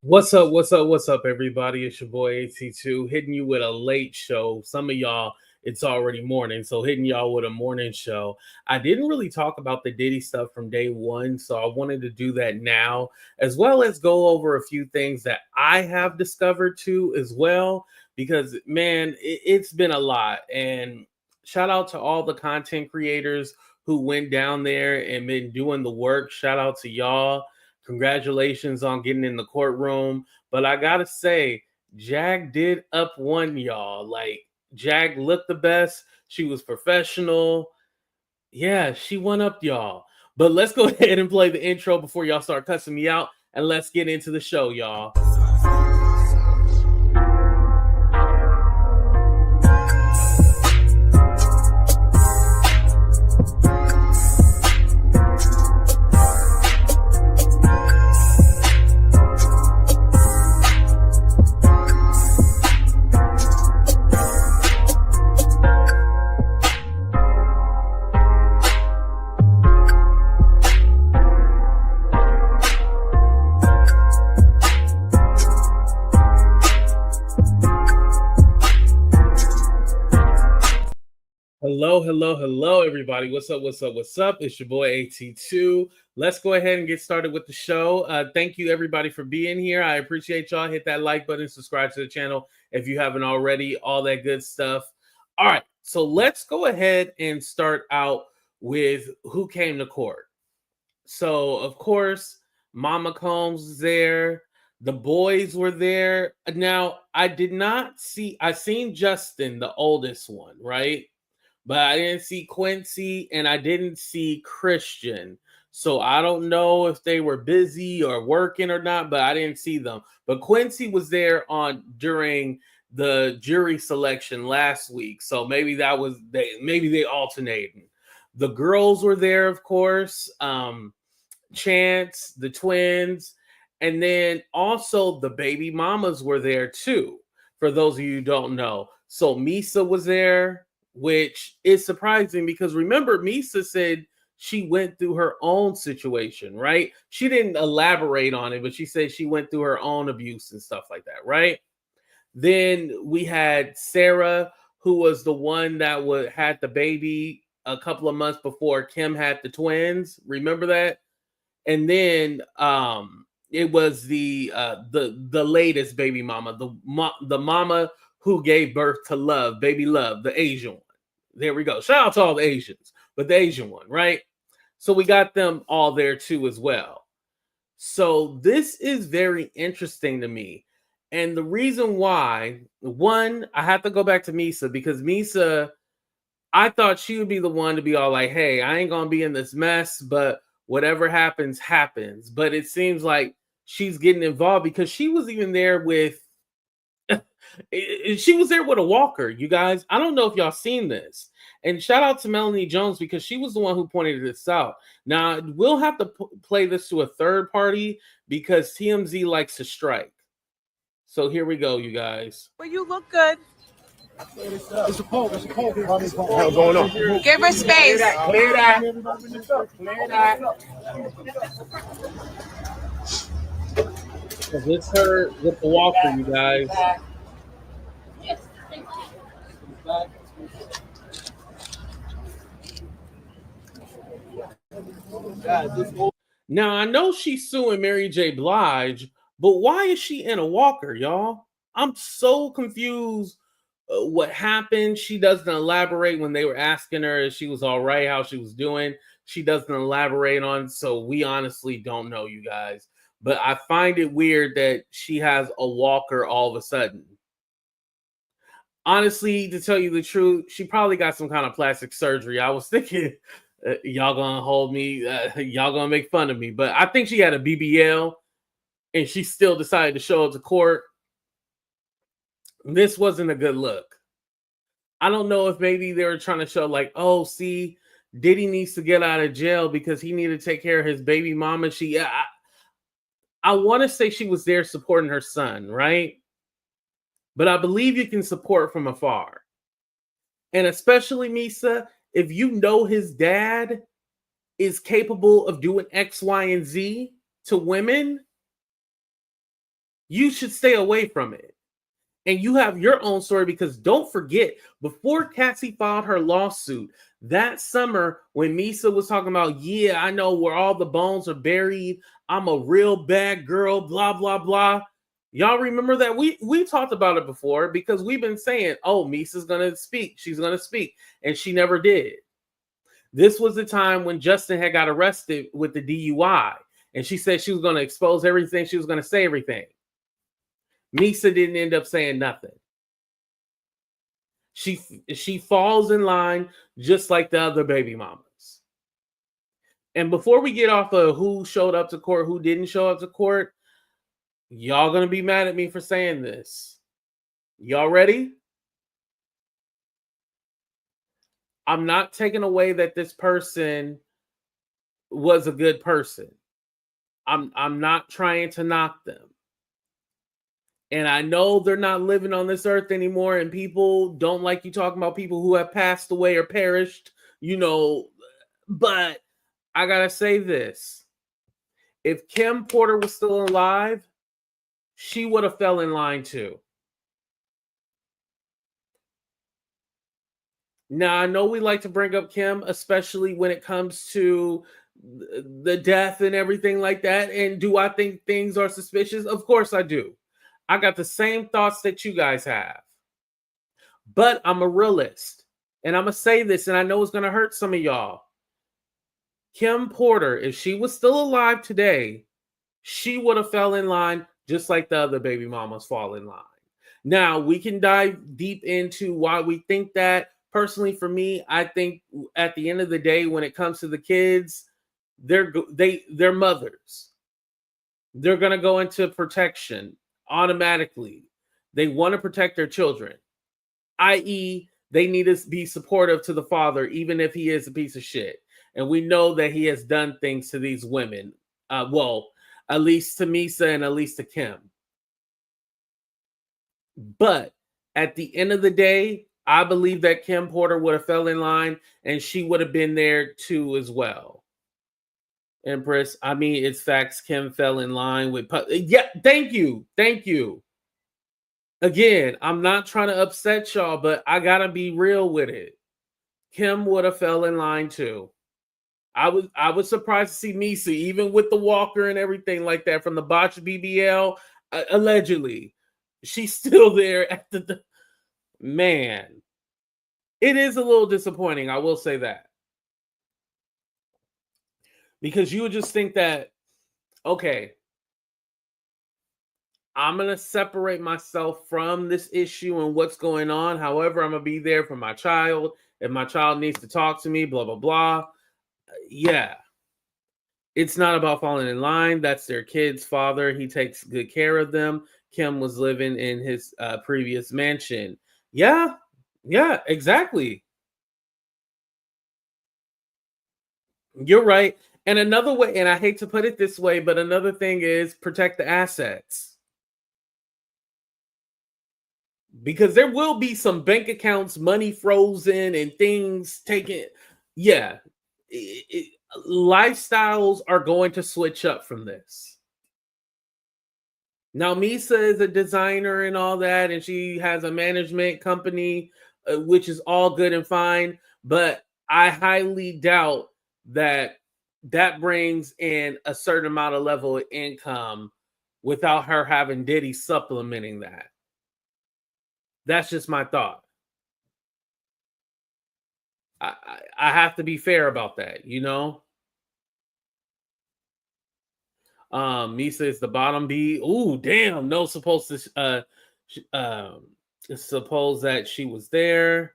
What's up? What's up? What's up, everybody? It's your boy AT2 hitting you with a late show. Some of y'all, it's already morning, so hitting y'all with a morning show. I didn't really talk about the Diddy stuff from day one, so I wanted to do that now, as well as go over a few things that I have discovered too, as well, because man, it's been a lot. And shout out to all the content creators who went down there and been doing the work. Shout out to y'all. Congratulations on getting in the courtroom. But I gotta say, Jag did up one, y'all. Like, Jag looked the best. She was professional. Yeah, she won up, y'all. But let's go ahead and play the intro before y'all start cussing me out. And let's get into the show, y'all. Hello, everybody. What's up? What's up? What's up? It's your boy AT2. Let's go ahead and get started with the show. Thank you, everybody, for being here. I appreciate y'all. Hit that like button, subscribe to the channel if you haven't already, all that good stuff. All right, so let's go ahead and start out with who came to court. So, of course, Mama Combs was there. The boys were there. Now, I seen Justin, the oldest one, right? But I didn't see Quincy and I didn't see Christian. So I don't know if they were busy or working or not, but I didn't see them. But Quincy was there during the jury selection last week. So maybe they alternated. The girls were there, of course. Chance, the twins, and then also the baby mamas were there too, for those of you who don't know. So Misa was there, which is surprising because remember, Misa said she went through her own situation, right? She didn't elaborate on it, but she said she went through her own abuse and stuff like that, right? Then we had Sarah, who was the one that had the baby a couple of months before Kim had the twins. Remember that? And then it was the latest baby mama, the mama who gave birth to Love, baby Love, the Asian one. There we go. Shout out to all the Asians, but the Asian one, right? So we got them all there too as well. So this is very interesting to me. And the reason why, one, I have to go back to Misa because Misa, I thought she would be the one to be all like, hey, I ain't going to be in this mess, but whatever happens, happens. But it seems like she's getting involved because she was even there with she was there with a walker, you guys. I don't know if y'all seen this. And shout out to Melanie Jones because she was the one who pointed this out. Now, we'll have to play this to a third party because TMZ likes to strike. So here we go, you guys. Well, you look good. It's a poll. What's going on? Give her space. Clear that. Clear that. So this her with the walker, you guys. Now I know she's suing Mary J. Blige, but why is she in a walker, y'all? I'm so confused. What happened? She doesn't elaborate when they were asking her if she was all right, how she was doing. She doesn't elaborate on, so we honestly don't know, you guys. But I find it weird that she has a walker all of a sudden. Honestly, to tell you the truth, she probably got some kind of plastic surgery. I was thinking, y'all gonna hold me, y'all gonna make fun of me. But I think she had a BBL and she still decided to show up to court. This wasn't a good look. I don't know if maybe they were trying to show like, oh, see, Diddy needs to get out of jail because he needed to take care of his baby mama. I want to say she was there supporting her son, right? But I believe you can support from afar. And especially, Misa, if you know his dad is capable of doing X, Y, and Z to women, you should stay away from it. And you have your own story, because don't forget, before Cassie filed her lawsuit that summer, when Misa was talking about, yeah, I know where all the bones are buried, I'm a real bad girl, blah, blah, blah. Y'all remember that? We talked about it before, because we've been saying, oh, Misa's going to speak. She's going to speak. And she never did. This was the time when Justin had got arrested with the DUI. And she said she was going to expose everything. She was going to say everything. Misa didn't end up saying nothing. She falls in line just like the other baby mamas. And before we get off of who showed up to court, who didn't show up to court, y'all gonna be mad at me for saying this. Y'all ready? I'm not taking away that this person was a good person. I'm not trying to knock them. And I know they're not living on this earth anymore, and people don't like you talking about people who have passed away or perished, but I gotta say this. If Kim Porter was still alive, she would have fell in line too. Now, I know we like to bring up Kim, especially when it comes to the death and everything like that. And do I think things are suspicious? Of course I do. I got the same thoughts that you guys have. But I'm a realist. And I'm going to say this, and I know it's going to hurt some of y'all. Kim Porter, if she was still alive today, she would have fell in line just like the other baby mamas fall in line. Now, we can dive deep into why we think that. Personally, for me, I think at the end of the day, when it comes to the kids, they're mothers. They're going to go into protection automatically. They want to protect their children, i.e., they need to be supportive to the father, even if he is a piece of shit. And we know that he has done things to these women. At least to Misa and at least to Kim. But at the end of the day, I believe that Kim Porter would have fell in line, and she would have been there too as well. Empress, I mean, it's facts. Kim fell in line with... Yeah, thank you. Again, I'm not trying to upset y'all, but I gotta be real with it. Kim would have fell in line too. I was surprised to see Misa, even with the walker and everything like that from the botched BBL, allegedly. She's still there at the... Man, it is a little disappointing, I will say that. Because you would just think that, okay, I'm going to separate myself from this issue and what's going on. However, I'm going to be there for my child. If my child needs to talk to me, blah, blah, blah. Yeah. It's not about falling in line. That's their kid's father. He takes good care of them. Kim was living in his previous mansion. Yeah, exactly. You're right. And another way, and I hate to put it this way, but another thing is protect the assets. Because there will be some bank accounts, money frozen, and things taken. Yeah. Lifestyles are going to switch up from this. Now, Misa is a designer and all that, and she has a management company, which is all good and fine. But I highly doubt that brings in a certain amount of level of income without her having Diddy supplementing that. That's just my thought. I have to be fair about that, Misa is the bottom B. Ooh, damn. No, supposed to suppose that she was there.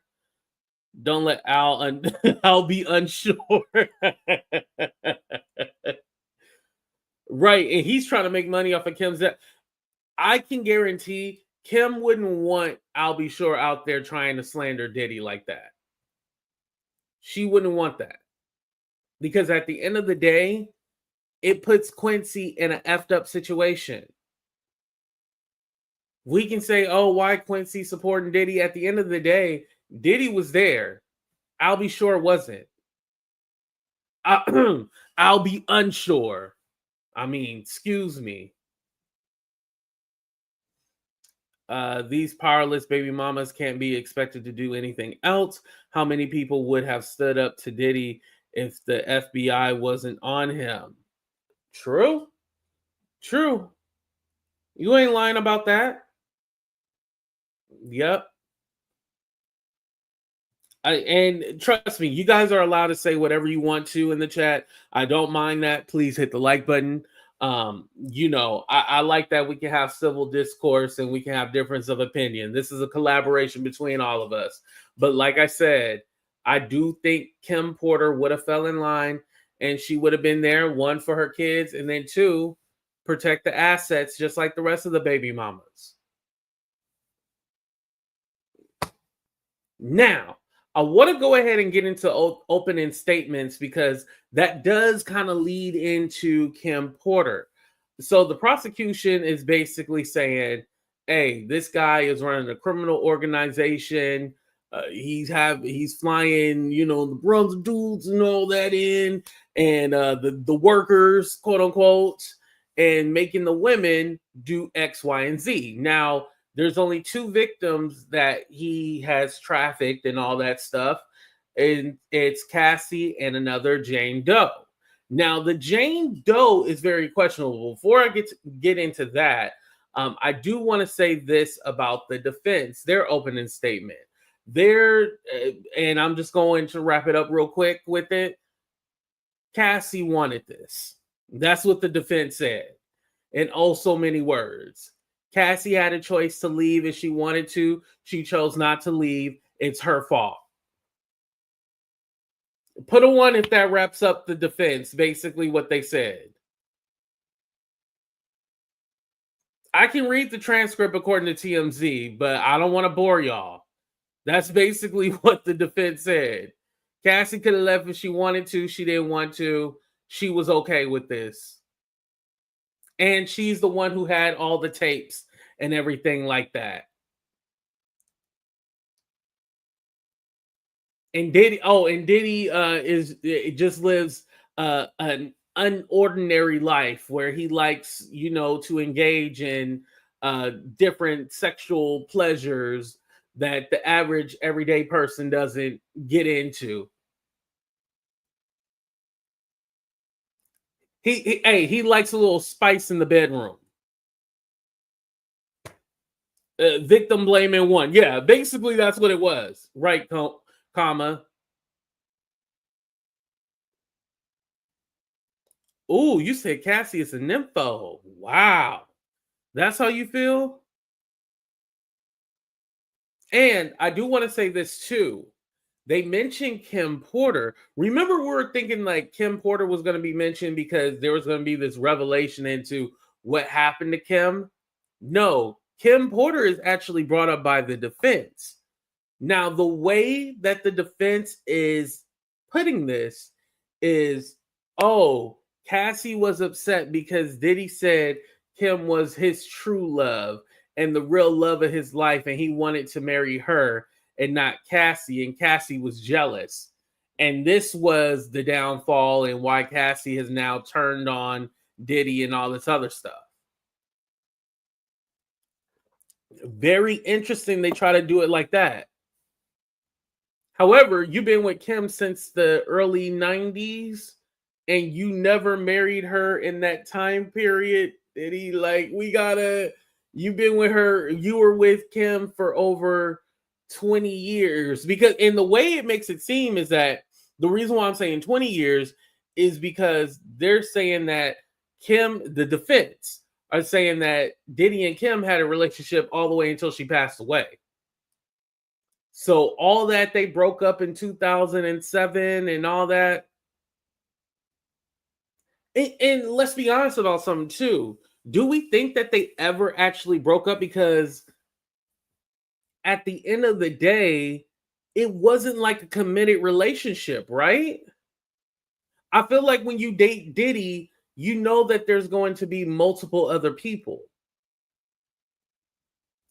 Don't let Al I'll be unsure. Right, and he's trying to make money off of Kim's death. I can guarantee Kim wouldn't want I'll be sure out there trying to slander Diddy like that. She wouldn't want that. Because at the end of the day, it puts Quincy in an effed up situation. We can say, oh, why Quincy supporting Diddy? At the end of the day, Diddy was there. I'll be sure wasn't. I'll be unsure. I mean, excuse me. These powerless baby mamas can't be expected to do anything else. How many people would have stood up to Diddy if the FBI wasn't on him? True. True. You ain't lying about that. Yep. And trust me, you guys are allowed to say whatever you want to in the chat. I don't mind that. Please hit the like button. I like that we can have civil discourse and we can have difference of opinion. This is a collaboration between all of us. But like I said, I do think Kim Porter would have fell in line and she would have been there, one, for her kids, and then two, protect the assets just like the rest of the baby mamas. Now, I want to go ahead and get into opening statements because that does kind of lead into Kim Porter. So the prosecution is basically saying, hey, this guy is running a criminal organization. He's flying, the brother dudes and all that in, and the workers, quote unquote, and making the women do X, Y, and Z. Now, there's only 2 victims that he has trafficked and all that stuff. And it's Cassie and another Jane Doe. Now, the Jane Doe is very questionable. Before I get into that, I do want to say this about the defense, their opening statement. And I'm just going to wrap it up real quick with it. Cassie wanted this. That's what the defense said in oh so many words. Cassie had a choice to leave if she wanted to. She chose not to leave. It's her fault. Put a 1 if that wraps up the defense, basically what they said. I can read the transcript according to TMZ, but I don't want to bore y'all. That's basically what the defense said. Cassie could have left if she wanted to. She didn't want to. She was okay with this. And she's the one who had all the tapes and everything like that. And Diddy just lives an unordinary life where he likes, to engage in different sexual pleasures that the average everyday person doesn't get into. He likes a little spice in the bedroom. Victim blaming 1. Yeah, basically that's what it was. Right, comma. Oh, you said Cassie is a nympho. Wow. That's how you feel? And I do want to say this too. They mentioned Kim Porter. Remember, we were thinking like Kim Porter was going to be mentioned because there was going to be this revelation into what happened to Kim. No, Kim Porter is actually brought up by the defense. Now, the way that the defense is putting this is, Cassie was upset because Diddy said Kim was his true love and the real love of his life, and he wanted to marry her and not Cassie, and Cassie was jealous. And this was the downfall and why Cassie has now turned on Diddy and all this other stuff. Very interesting they try to do it like that. However, you've been with Kim since the early 90s and you never married her in that time period. Diddy, you've been with her, you were with Kim for over 20 years, because in the way it makes it seem is that the reason why I'm saying 20 years is because they're saying that the defense are saying that Diddy and Kim had a relationship all the way until she passed away. So all that they broke up in 2007 and all that. And let's be honest about something too. Do we think that they ever actually broke up? Because at the end of the day, it wasn't like a committed relationship, right? I feel like when you date Diddy, you know that there's going to be multiple other people.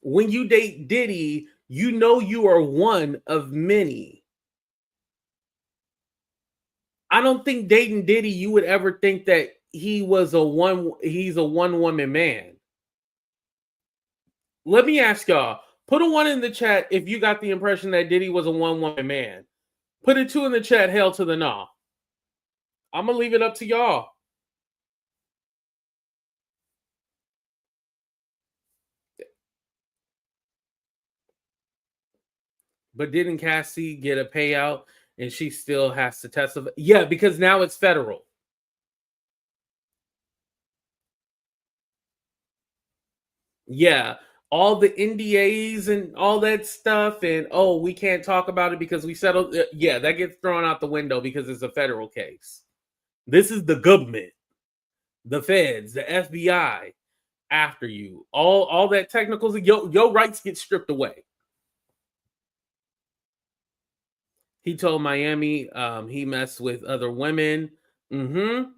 When you date Diddy, you know you are one of many. I don't think dating Diddy, you would ever think that he's a one-woman man. Let me ask y'all. Put a 1 in the chat if you got the impression that Diddy was a one-woman man. Put a 2 in the chat, hell to the no. I'm going to leave it up to y'all. But didn't Cassie get a payout and she still has to testify? Yeah, because now it's federal. Yeah, all the NDAs and all that stuff, and oh, we can't talk about it because we settled. Yeah, that gets thrown out the window because it's a federal case. This is the government, the feds, the FBI after you. All that technicals, your rights get stripped away. He told Miami he messed with other women. Mm-hmm.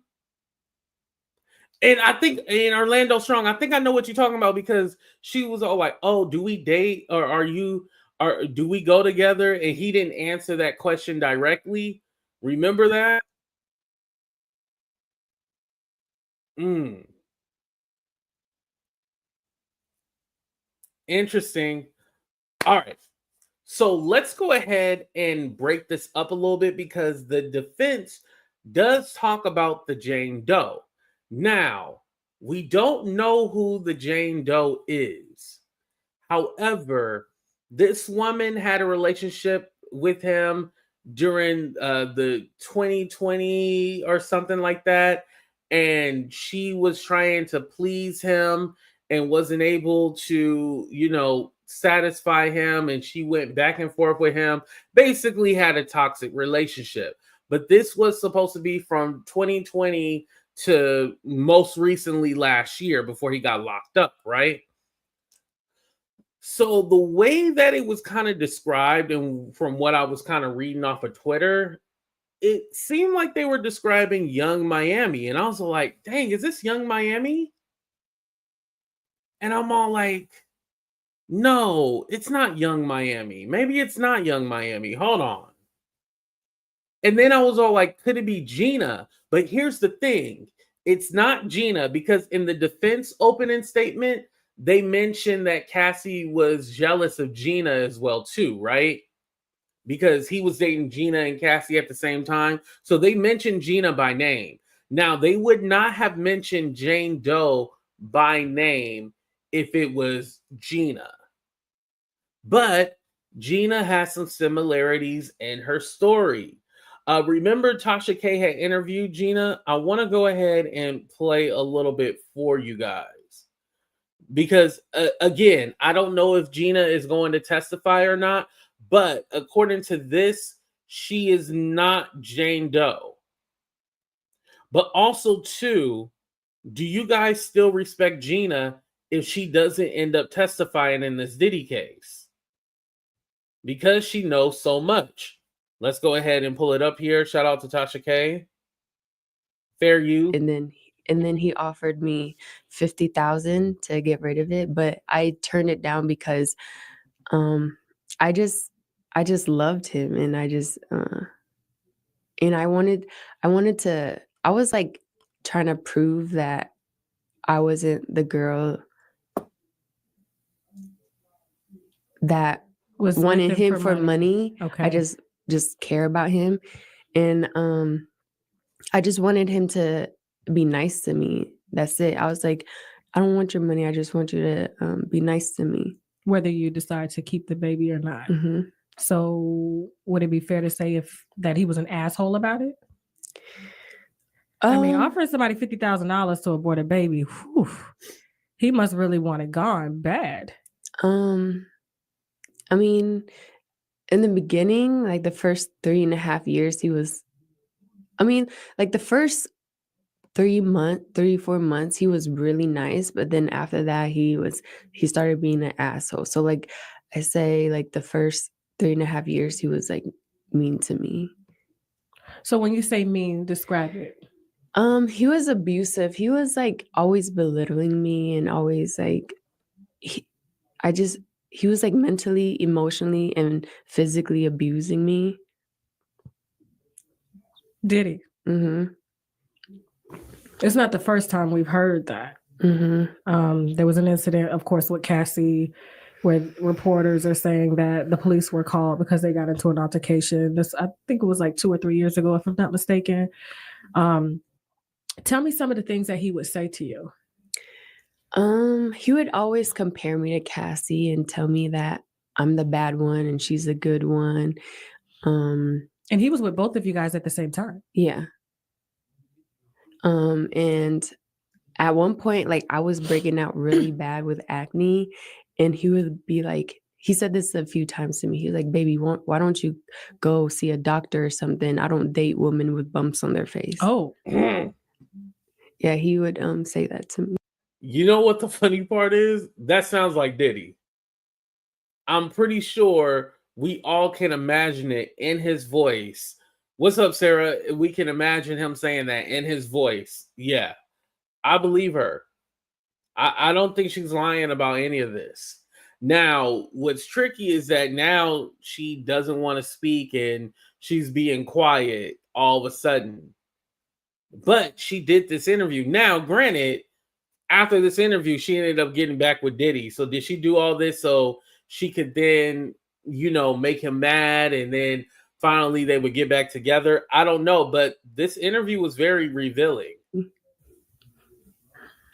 And I think in Orlando Strong, I think I know what you're talking about because she was all like, "Oh, do we date or do we go together?" And he didn't answer that question directly. Remember that? Interesting. All right. So let's go ahead and break this up a little bit because the defense does talk about the Jane Doe. Now, we don't know who the Jane Doe is. However, this woman had a relationship with him during the 2020 or something like that. And she was trying to please him and wasn't able to, satisfy him. And she went back and forth with him, basically had a toxic relationship. But this was supposed to be from 2020 to most recently last year before he got locked up, right? So the way that it was kind of described, and from what I was kind of reading off of Twitter, it seemed like they were describing Young Miami. And I was like, dang, is this Young Miami? And I'm all like, no, it's not Young Miami. Maybe it's not Young Miami. Hold on. And then I was all like, could it be Gina? But here's the thing. It's not Gina because in the defense opening statement, they mentioned that Cassie was jealous of Gina as well too, right? Because he was dating Gina and Cassie at the same time. So they mentioned Gina by name. Now, they would not have mentioned Jane Doe by name if it was Gina. But Gina has some similarities in her story. Remember Tasha K had interviewed Gina? I want to go ahead and play a little bit for you guys. Because, again, I don't know if Gina is going to testify or not. But according to this, she is not Jane Doe. But also, too, do you guys still respect Gina if she doesn't end up testifying in this Diddy case? Because she knows so much. Let's go ahead and pull it up here. Shout out to Tasha K. Fair you. And then he offered me $50,000 to get rid of it, but I turned it down because I just loved him, and I was like trying to prove that I wasn't the girl that was wanted him for money. Okay. I just care about him, and I just wanted him to be nice to me. That's it. I was like, I don't want your money. I just want you to be nice to me, whether you decide to keep the baby or not. Mm-hmm. So would it be fair to say that he was an asshole about it? I mean, offering somebody $50,000 to abort a baby, whew, he must really want it gone bad. I mean, in the beginning, like the first 3.5 years, like the first 3-4 months, he was really nice. But then after that, he started being an asshole. So like I say, like the first 3.5 years, he was like mean to me. So when you say mean, describe it. He was abusive. He was like always belittling me and always like, he was like mentally, emotionally, and physically abusing me. Did he? Mm-hmm. It's not the first time we've heard that. There was an incident, of course, with Cassie, where reporters are saying that the police were called because they got into an altercation. I think it was like 2 or 3 years ago, if I'm not mistaken. Tell me some of the things that he would say to you. He would always compare me to Cassie and tell me that I'm the bad one and she's the good one. And he was with both of you guys at the same time. Yeah. And at one point, like, I was breaking out really bad with acne, and he would be like, he said this a few times to me. He was like, baby, why don't you go see a doctor or something? I don't date women with bumps on their face. Oh. Yeah, he would say that to me. You know what the funny part is? That sounds like Diddy. I'm pretty sure we all can imagine it in his voice. What's up, Sarah? We can imagine him saying that in his voice. Yeah, I believe her. I don't think she's lying about any of this. Now, what's tricky is that now she doesn't want to speak and she's being quiet all of a sudden. But she did this interview. Now, granted, after this interview, she ended up getting back with Diddy. So did she do all this so she could then, make him mad and then finally they would get back together? I don't know, but this interview was very revealing.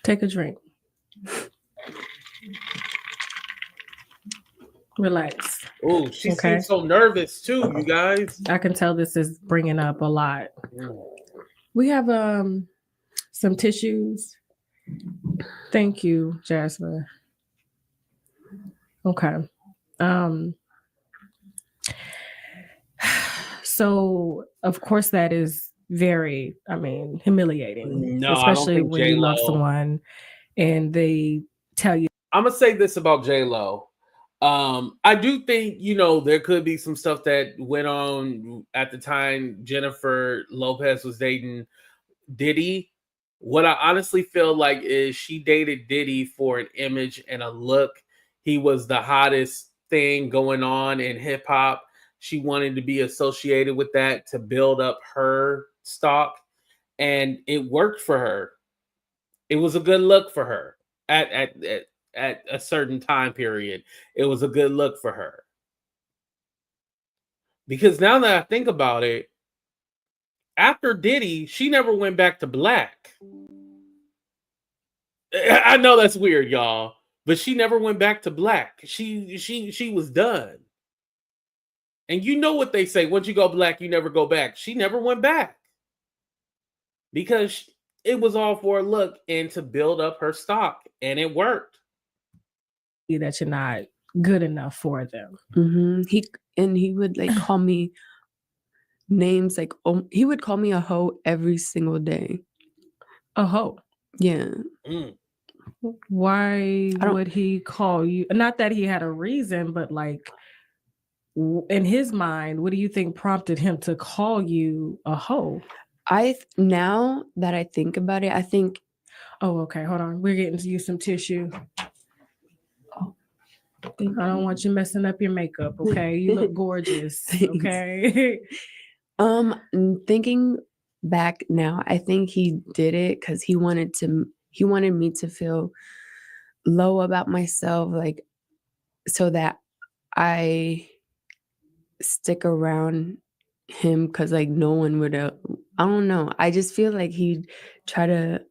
Take a drink. Relax. Oh, she seems so nervous too, you guys. I can tell this is bringing up a lot. We have some tissues. Thank you, Jasmine. Okay. So of course that is very, humiliating. No, especially when you love someone and they tell you. I'm gonna say this about J-Lo. I do think, there could be some stuff that went on at the time Jennifer Lopez was dating Diddy. What I honestly feel like is she dated Diddy for an image and a look. He was the hottest thing going on in hip hop. She wanted to be associated with that to build up her stock, and it worked for her. It was a good look for her at a certain time period. It was a good look for her. Because now that I think about it, after Diddy, she never went back to black. I know that's weird, y'all, but she never went back to black. She was done. And you know what they say, once you go black, you never go back. She never went back. Because it was all for a look and to build up her stock, and it worked. That you're not good enough for them. He would like call me names like, he would call me a hoe every single day. A hoe? Yeah. Why would he call you? Not that he had a reason, but like in his mind, what do you think prompted him to call you a hoe? Now that I think about it, I think. Oh, okay. Hold on. We're getting to use some tissue. I don't want you messing up your makeup, okay? You look gorgeous, okay? Thinking back now, I think he did it because he wanted me to feel low about myself, like, so that I stick around him, because like no one would. I don't know. I just feel like he'd try to.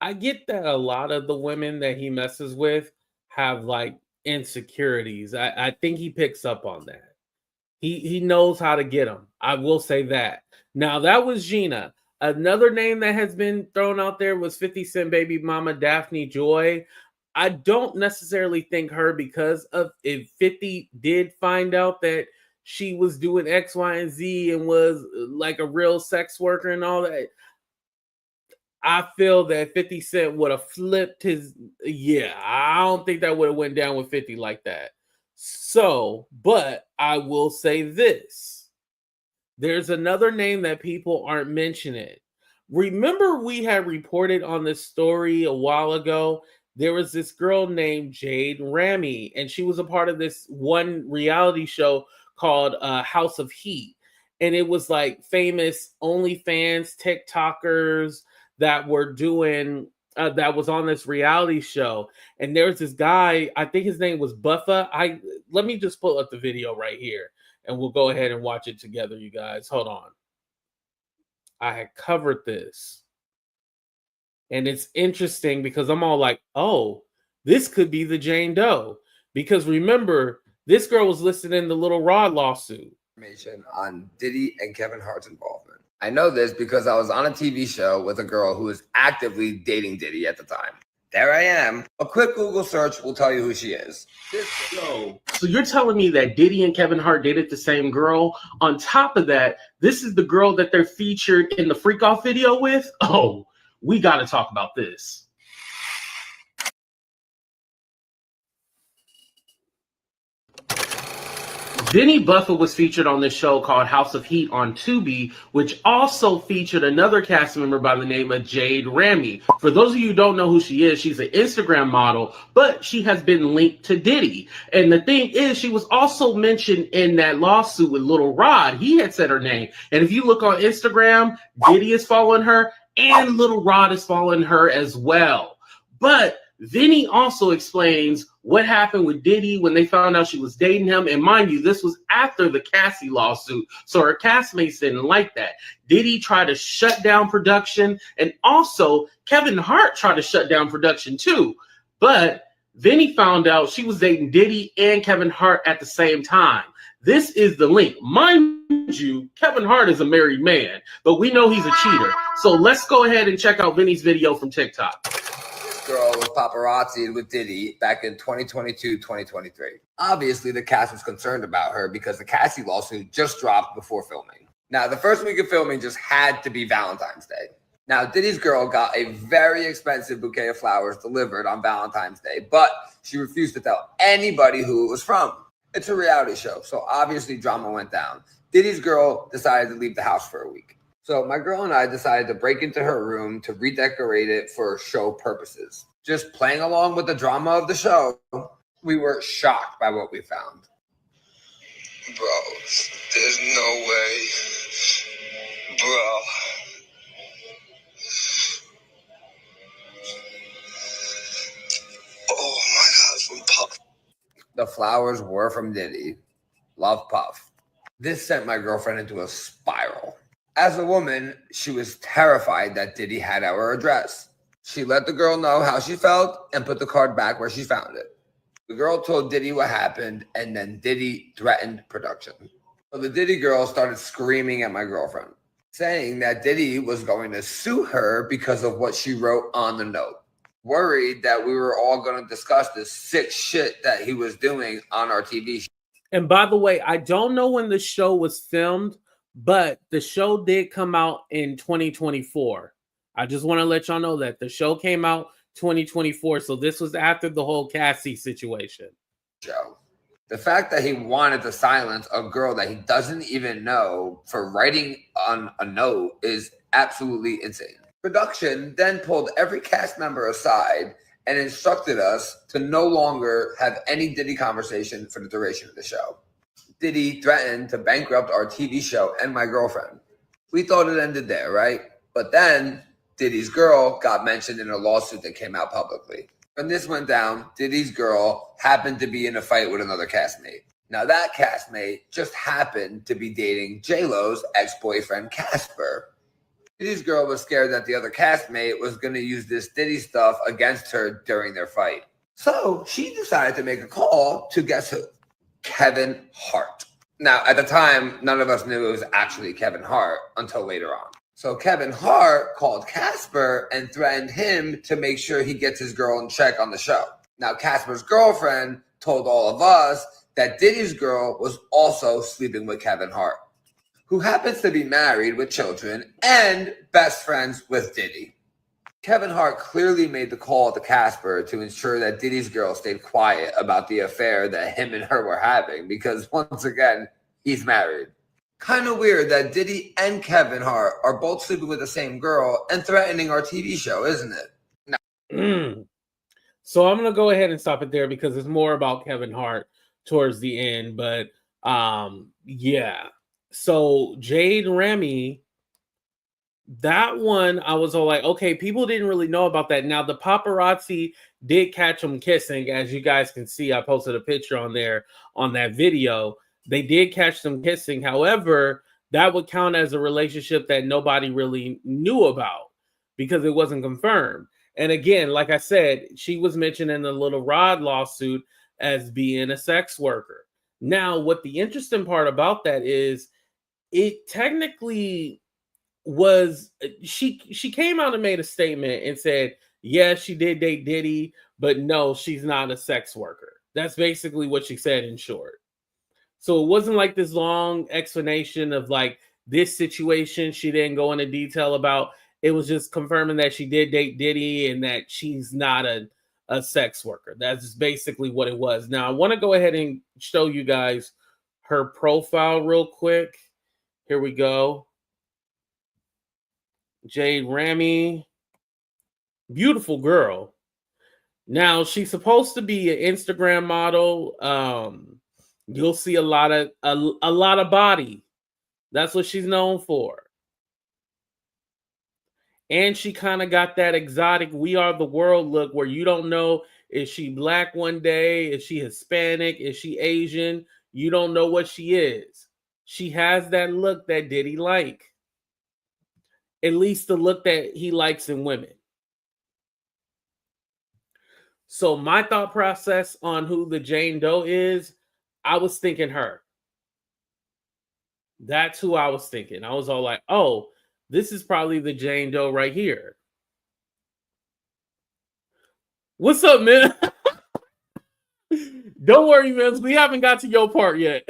I get that a lot of the women that he messes with have like insecurities. I think he picks up on that. He knows how to get them. I will say that. Now that was Gina. Another name that has been thrown out there was 50 Cent baby mama Daphne Joy. I don't necessarily think her, because of if 50 did find out that she was doing X, Y, and Z and was like a real sex worker and all that, I feel that 50 Cent would have flipped his. Yeah, I don't think that would have went down with 50 like that. So, but I will say this. There's another name that people aren't mentioning. Remember, we had reported on this story a while ago. There was this girl named Jade Ramey, and she was a part of this one reality show called House of Heat. And it was like famous OnlyFans TikTokers that were doing that was on this reality show, and there's this guy, I think his name was Buffa. Let me just pull up the video right here, and we'll go ahead and watch it together, you guys. Hold on. I had covered this, and it's interesting because I'm all like, oh, this could be the Jane Doe, because remember, this girl was listed in the Little Rod lawsuit. Information on Diddy and Kevin Hart's involvement. I know this because I was on a TV show with a girl who was actively dating Diddy at the time. There I am. A quick Google search will tell you who she is. So you're telling me that Diddy and Kevin Hart dated the same girl? On top of that, this is the girl that they're featured in the Freak Off video with? Oh, we got to talk about this. Vinny Buffa was featured on this show called House of Heat on Tubi, which also featured another cast member by the name of Jade Ramey. For those of you who don't know who she is, she's an Instagram model, but she has been linked to Diddy. And the thing is, she was also mentioned in that lawsuit with Little Rod. He had said her name. And if you look on Instagram, Diddy is following her and Little Rod is following her as well. But Vinny also explains what happened with Diddy when they found out she was dating him. And mind you, this was after the Cassie lawsuit. So her castmates didn't like that. Diddy tried to shut down production. And also Kevin Hart tried to shut down production too. But Vinny found out she was dating Diddy and Kevin Hart at the same time. This is the link. Mind you, Kevin Hart is a married man, but we know he's a cheater. So let's go ahead and check out Vinny's video from TikTok. Girl was paparazzi'd with Diddy back in 2022, 2023. Obviously, the cast was concerned about her because the Cassie lawsuit just dropped before filming. Now, the first week of filming just had to be Valentine's Day. Now, Diddy's girl got a very expensive bouquet of flowers delivered on Valentine's Day, but she refused to tell anybody who it was from. It's a reality show, so obviously drama went down. Diddy's girl decided to leave the house for a week. So my girl and I decided to break into her room to redecorate it for show purposes. Just playing along with the drama of the show, we were shocked by what we found. Bro, there's no way. Bro. Oh my God, from Puff. The flowers were from Diddy. Love, Puff. This sent my girlfriend into a spiral. As a woman, she was terrified that Diddy had our address. She let the girl know how she felt and put the card back where she found it. The girl told Diddy what happened, and then Diddy threatened production. So the Diddy girl started screaming at my girlfriend, saying that Diddy was going to sue her because of what she wrote on the note. Worried that we were all going to discuss this sick shit that he was doing on our TV show. And by the way, I don't know when the show was filmed, but the show did come out in 2024. I just want to let y'all know that the show came out 2024. So this was after the whole Cassie situation. The fact that he wanted to silence a girl that he doesn't even know for writing on a note is absolutely insane. Production then pulled every cast member aside and instructed us to no longer have any Diddy conversation for the duration of the show. Diddy threatened to bankrupt our TV show and my girlfriend. We thought it ended there, right? But then Diddy's girl got mentioned in a lawsuit that came out publicly. When this went down, Diddy's girl happened to be in a fight with another castmate. Now that castmate just happened to be dating J-Lo's ex-boyfriend, Casper. Diddy's girl was scared that the other castmate was going to use this Diddy stuff against her during their fight. So she decided to make a call to guess who? Kevin Hart. Now, at the time, none of us knew it was actually Kevin Hart until later on. So Kevin Hart called Casper and threatened him to make sure he gets his girl in check on the show. Now, Casper's girlfriend told all of us that Diddy's girl was also sleeping with Kevin Hart, who happens to be married with children and best friends with Diddy. Kevin Hart clearly made the call to Casper to ensure that Diddy's girl stayed quiet about the affair that him and her were having because, once again, he's married. Kind of weird that Diddy and Kevin Hart are both sleeping with the same girl and threatening our TV show, isn't it? No. So I'm going to go ahead and stop it there because it's more about Kevin Hart towards the end. But yeah. So Jade Ramey that one, I was all like, okay, people didn't really know about that. Now, the paparazzi did catch them kissing. As you guys can see, I posted a picture on there on that video. They did catch them kissing. However, that would count as a relationship that nobody really knew about because it wasn't confirmed. And again, like I said, she was mentioned in the Little Rod lawsuit as being a sex worker. Now, what the interesting part about that is, it technically was she came out and made a statement and said, yes, she did date Diddy, but no, she's not a sex worker. That's basically what she said in short. So it wasn't like this long explanation of like this situation she didn't go into detail about. It was just confirming that she did date Diddy and that she's not a sex worker. That's basically what it was. Now, I want to go ahead and show you guys her profile real quick. Here we go. Jade Ramey, beautiful girl. Now, she's supposed to be an Instagram model. You'll see a lot of body. That's what she's known for. And she kind of got that exotic We Are the World look where you don't know, is she black one day? Is she Hispanic? Is she Asian? You don't know what she is. She has that look that Diddy like. At least the look that he likes in women. So my thought process on who the Jane Doe is, I was thinking her. That's who I was thinking. I was all like, oh, this is probably the Jane Doe right here. What's up, man? Don't worry, man. We haven't got to your part yet.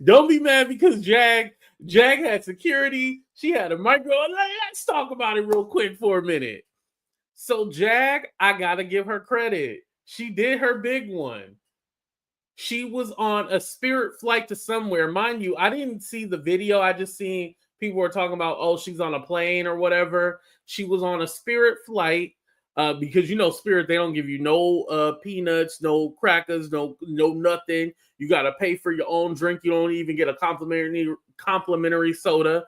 Don't be mad because Jag had security. She had a micro. Let's talk about it real quick for a minute. So Jag, I gotta give her credit. She did her big one. She was on a Spirit flight to somewhere. Mind you, I didn't see the video. I just seen people were talking about, oh, she's on a plane or whatever. She was on a Spirit flight. Because you know Spirit, they don't give you no peanuts, no crackers, no nothing. You got to pay for your own drink. You don't even get a complimentary soda.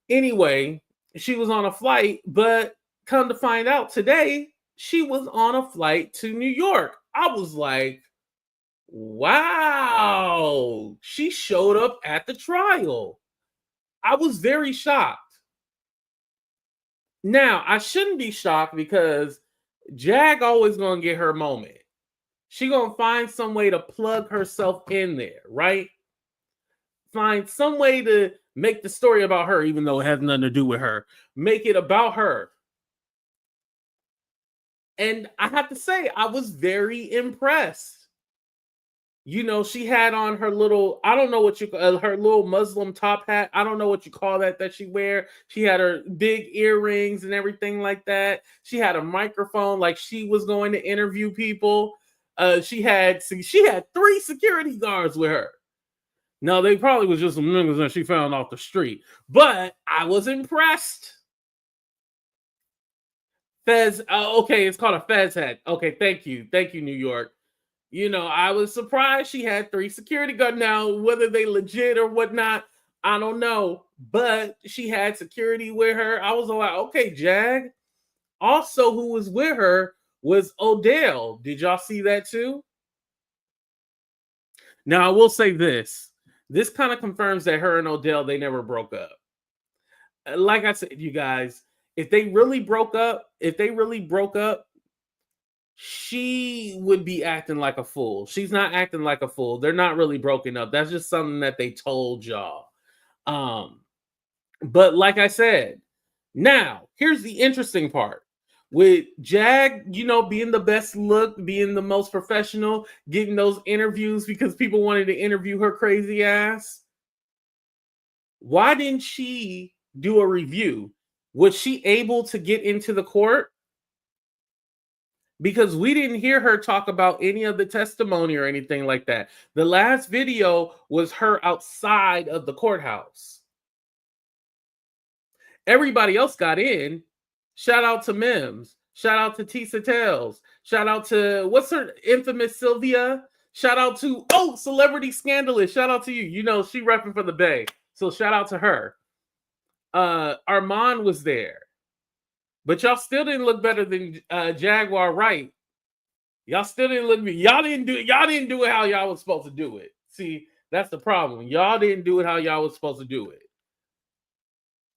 Anyway, she was on a flight, but come to find out today, she was on a flight to New York. I was like, wow, she showed up at the trial. I was very shocked. Now, I shouldn't be shocked because Jag always going to get her moment. She going to find some way to plug herself in there, right? Find some way to make the story about her, even though it has nothing to do with her. Make it about her. And I have to say, I was very impressed. You know, she had on her little, I don't know what you call her little Muslim top hat. I don't know what you call that she wear. She had her big earrings and everything like that. She had a microphone like she was going to interview people. She had 3 security guards with her. No, they probably was just some niggas that she found off the street. But I was impressed. Fez, okay, it's called a Fez hat. Okay, thank you. Thank you, New York. You know, I was surprised she had 3 security guards. Now, whether they legit or whatnot, I don't know. But she had security with her. I was like, okay, Jag. Also, who was with her was Odell. Did y'all see that too? Now, I will say this. This kind of confirms that her and Odell, they never broke up. Like I said, you guys, if they really broke up, she would be acting like a fool. She's not acting like a fool. They're not really broken up. That's just something that they told y'all. But like I said, now here's the interesting part. With Jag, you know, being the best look, being the most professional, getting those interviews because people wanted to interview her crazy ass. Why didn't she do a review? Was she able to get into the court? Because we didn't hear her talk about any of the testimony or anything like that. The last video was her outside of the courthouse. Everybody else got in. Shout out to Mims. Shout out to Tisa Tales. Shout out to, what's her infamous Sylvia? Shout out to, Celebrity Scandalous. Shout out to you. You know, she repping for the Bay. So shout out to her. Armand was there. But y'all still didn't look better than Jaguar Wright. Y'all still didn't look. Y'all didn't do it how y'all was supposed to do it. See, that's the problem. Y'all didn't do it how y'all was supposed to do it.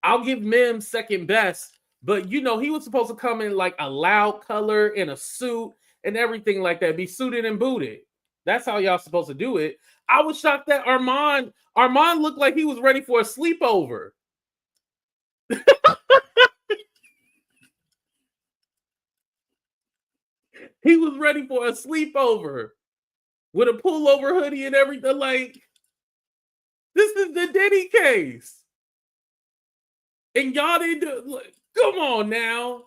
I'll give Mims second best, but he was supposed to come in like a loud color in a suit and everything like that, be suited and booted. That's how y'all supposed to do it. I was shocked that Armand looked like he was ready for a sleepover. He was ready for a sleepover with a pullover hoodie and everything. Like, this is the Diddy case. And y'all didn't do it. Come on now.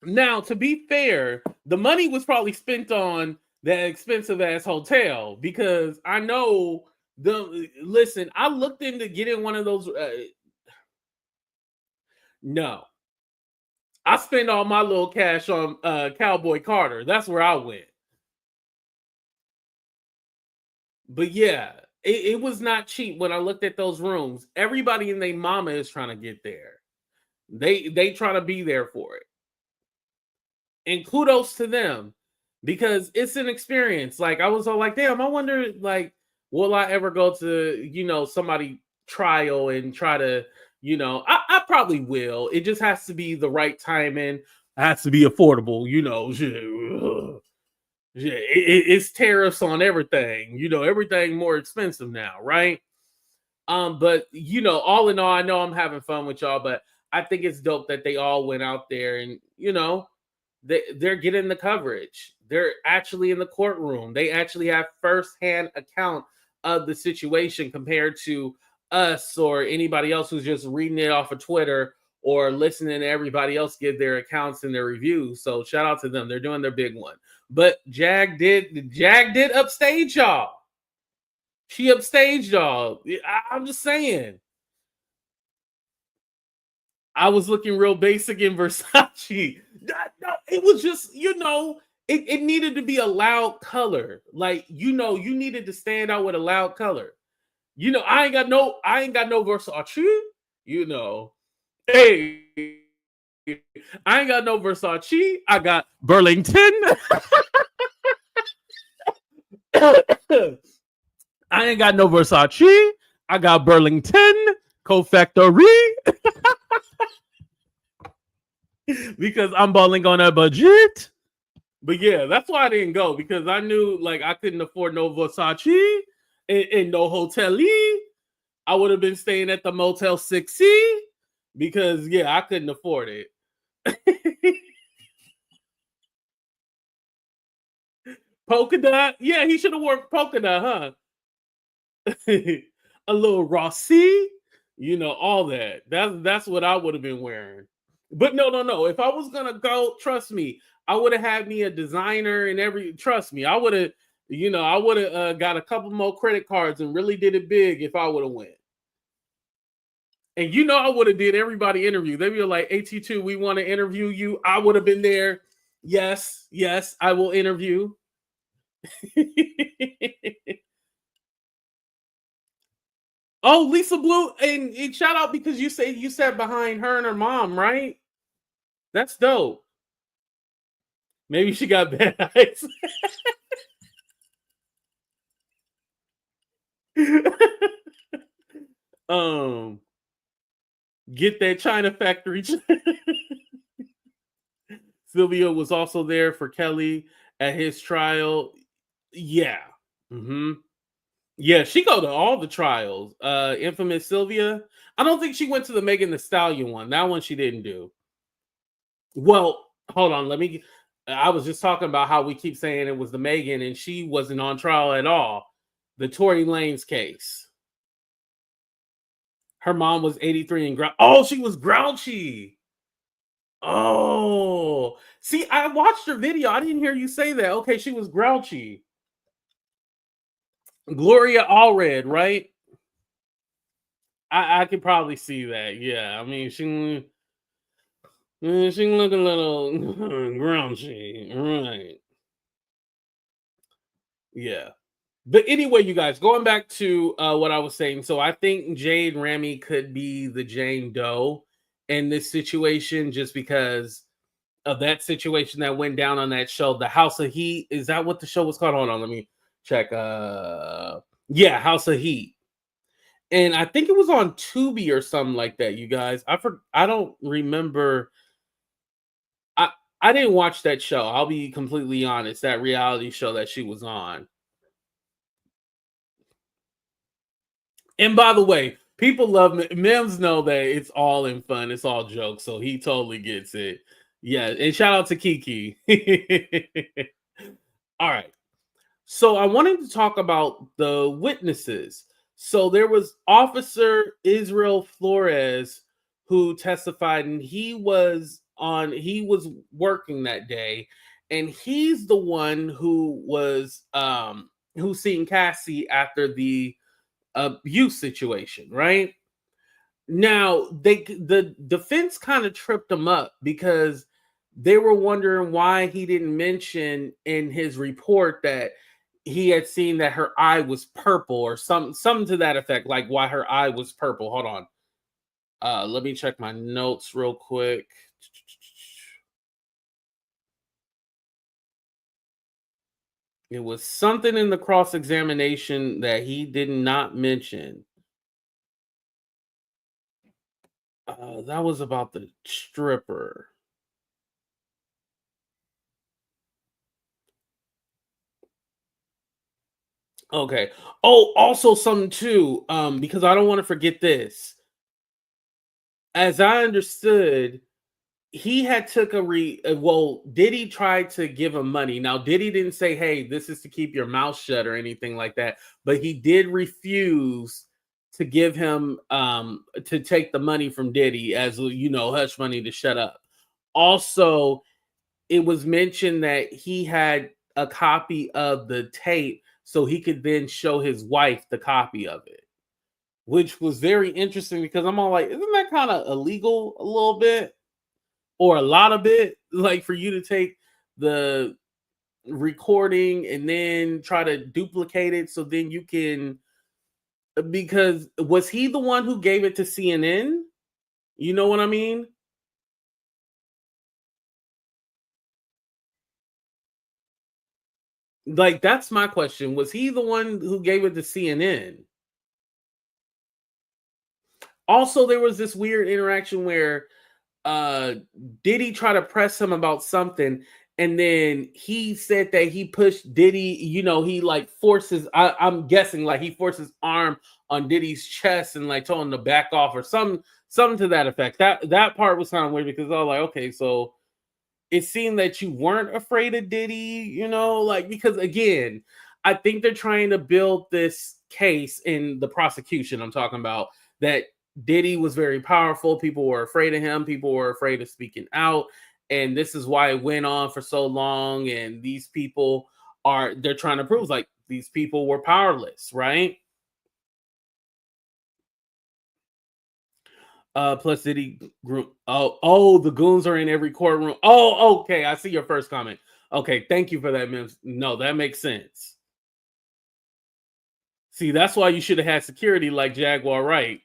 Now, to be fair, the money was probably spent on that expensive ass hotel because I know listen, I looked into getting one of those. No. I spent all my little cash on Cowboy Carter. That's where I went. But yeah, it was not cheap when I looked at those rooms. Everybody and their mama is trying to get there. They try to be there for it. And kudos to them because it's an experience. Like, I was all like, damn, I wonder, like, will I ever go to, somebody trial and try to, I probably will. It just has to be the right timing. It has to be affordable, It's tariffs on everything, everything more expensive now, right? But all in all, I know I'm having fun with y'all, but I think it's dope that they all went out there and they're getting the coverage. They're actually in the courtroom. They actually have firsthand account of the situation compared to us or anybody else who's just reading it off of Twitter or listening to everybody else give their accounts and their reviews. So shout out to them. They're doing their big one. But Jag did upstage y'all. She upstaged y'all. I'm just saying. I was looking real basic in Versace. It was just, it needed to be a loud color. Like, you needed to stand out with a loud color. I ain't got no Versace. Hey, I ain't got no Versace. I got Burlington. I ain't got no Versace. I got Burlington Co-Factory. Because I'm balling on a budget. But yeah, that's why I didn't go, because I knew like I couldn't afford no Versace and no hotel. I would have been staying at the Motel 6C because I couldn't afford it. Polka dot? Yeah, he should have worn polka dot, huh? A little Rossi, all that. That's what I would have been wearing. But no. If I was gonna go, trust me, I would have had me a designer and trust me, I would have, got a couple more credit cards and really did it big if I would have went. And I would have did everybody interview. They'd be like, AT2, we want to interview you. I would have been there. Yes, I will interview. Oh, Lisa Blue, and shout out because you sat behind her and her mom, right? That's dope. Maybe she got bad eyes. Get that China factory. Sylvia was also there for Kelly at his trial. Yeah. Mm-hmm. Yeah, she go to all the trials. Infamous Sylvia. I don't think she went to the Megan Thee Stallion one. That one she didn't do. Well, hold on. I was just talking about how we keep saying it was the Megan and she wasn't on trial at all. The Tory Lanez case. Her mom was 83 and she was grouchy. Oh, see, I watched her video. I didn't hear you say that. Okay, she was grouchy. Gloria Allred, right? I could probably see that. Yeah, I mean, she look a little grouchy, right? Yeah, But anyway, you guys, going back to what I was saying. So I think Jade Ramey could be the Jane Doe in this situation just because of that situation that went down on that show, The House of Heat. Is that what the show was called? Hold on, let me check. Yeah, House of Heat. And I think it was on Tubi or something like that, you guys. I don't remember. I didn't watch that show. I'll be completely honest. That reality show that she was on. And by the way, people love Mims know that it's all in fun. It's all jokes. So he totally gets it. Yeah. And shout out to Kiki. All right. So I wanted to talk about the witnesses. So there was Officer Israel Flores who testified, and he was working that day, and he's the one who was who seen Cassie after the abuse situation, right? Now the defense kind of tripped him up because they were wondering why he didn't mention in his report that he had seen that her eye was purple or something to that effect, like why her eye was purple. Hold on. Let me check my notes real quick. It was something in the cross-examination that he did not mention. That was about the stripper. Okay. Oh, also something too, because I don't want to forget this. As I understood, he had took Diddy tried to give him money. Now, Diddy didn't say, hey, this is to keep your mouth shut or anything like that, but he did refuse to give him to take the money from Diddy as, hush money to shut up. Also, it was mentioned that he had a copy of the tape so he could then show his wife the copy of it, which was very interesting because I'm all like, isn't that kind of illegal a little bit or a lot of it? Like for you to take the recording and then try to duplicate it so then you can, because was he the one who gave it to CNN? You know what I mean? Like, that's my question. Was he the one who gave it to CNN? Also, there was this weird interaction where Diddy tried to press him about something, and then he said that he pushed Diddy, he like forces, I'm guessing like he forced his arm on Diddy's chest and like told him to back off or something to that effect. That part was kind of weird because I was like, okay, so it seemed that you weren't afraid of Diddy, because again, I think they're trying to build this case in the prosecution. I'm talking about that Diddy was very powerful. People were afraid of him. People were afraid of speaking out. And this is why it went on for so long. And these people they're trying to prove like these people were powerless, right? Plus Diddy group. Oh, the goons are in every courtroom. Oh, okay. I see your first comment. Okay, thank you for that, Mims. No, that makes sense. See, that's why you should have had security like Jaguar Wright.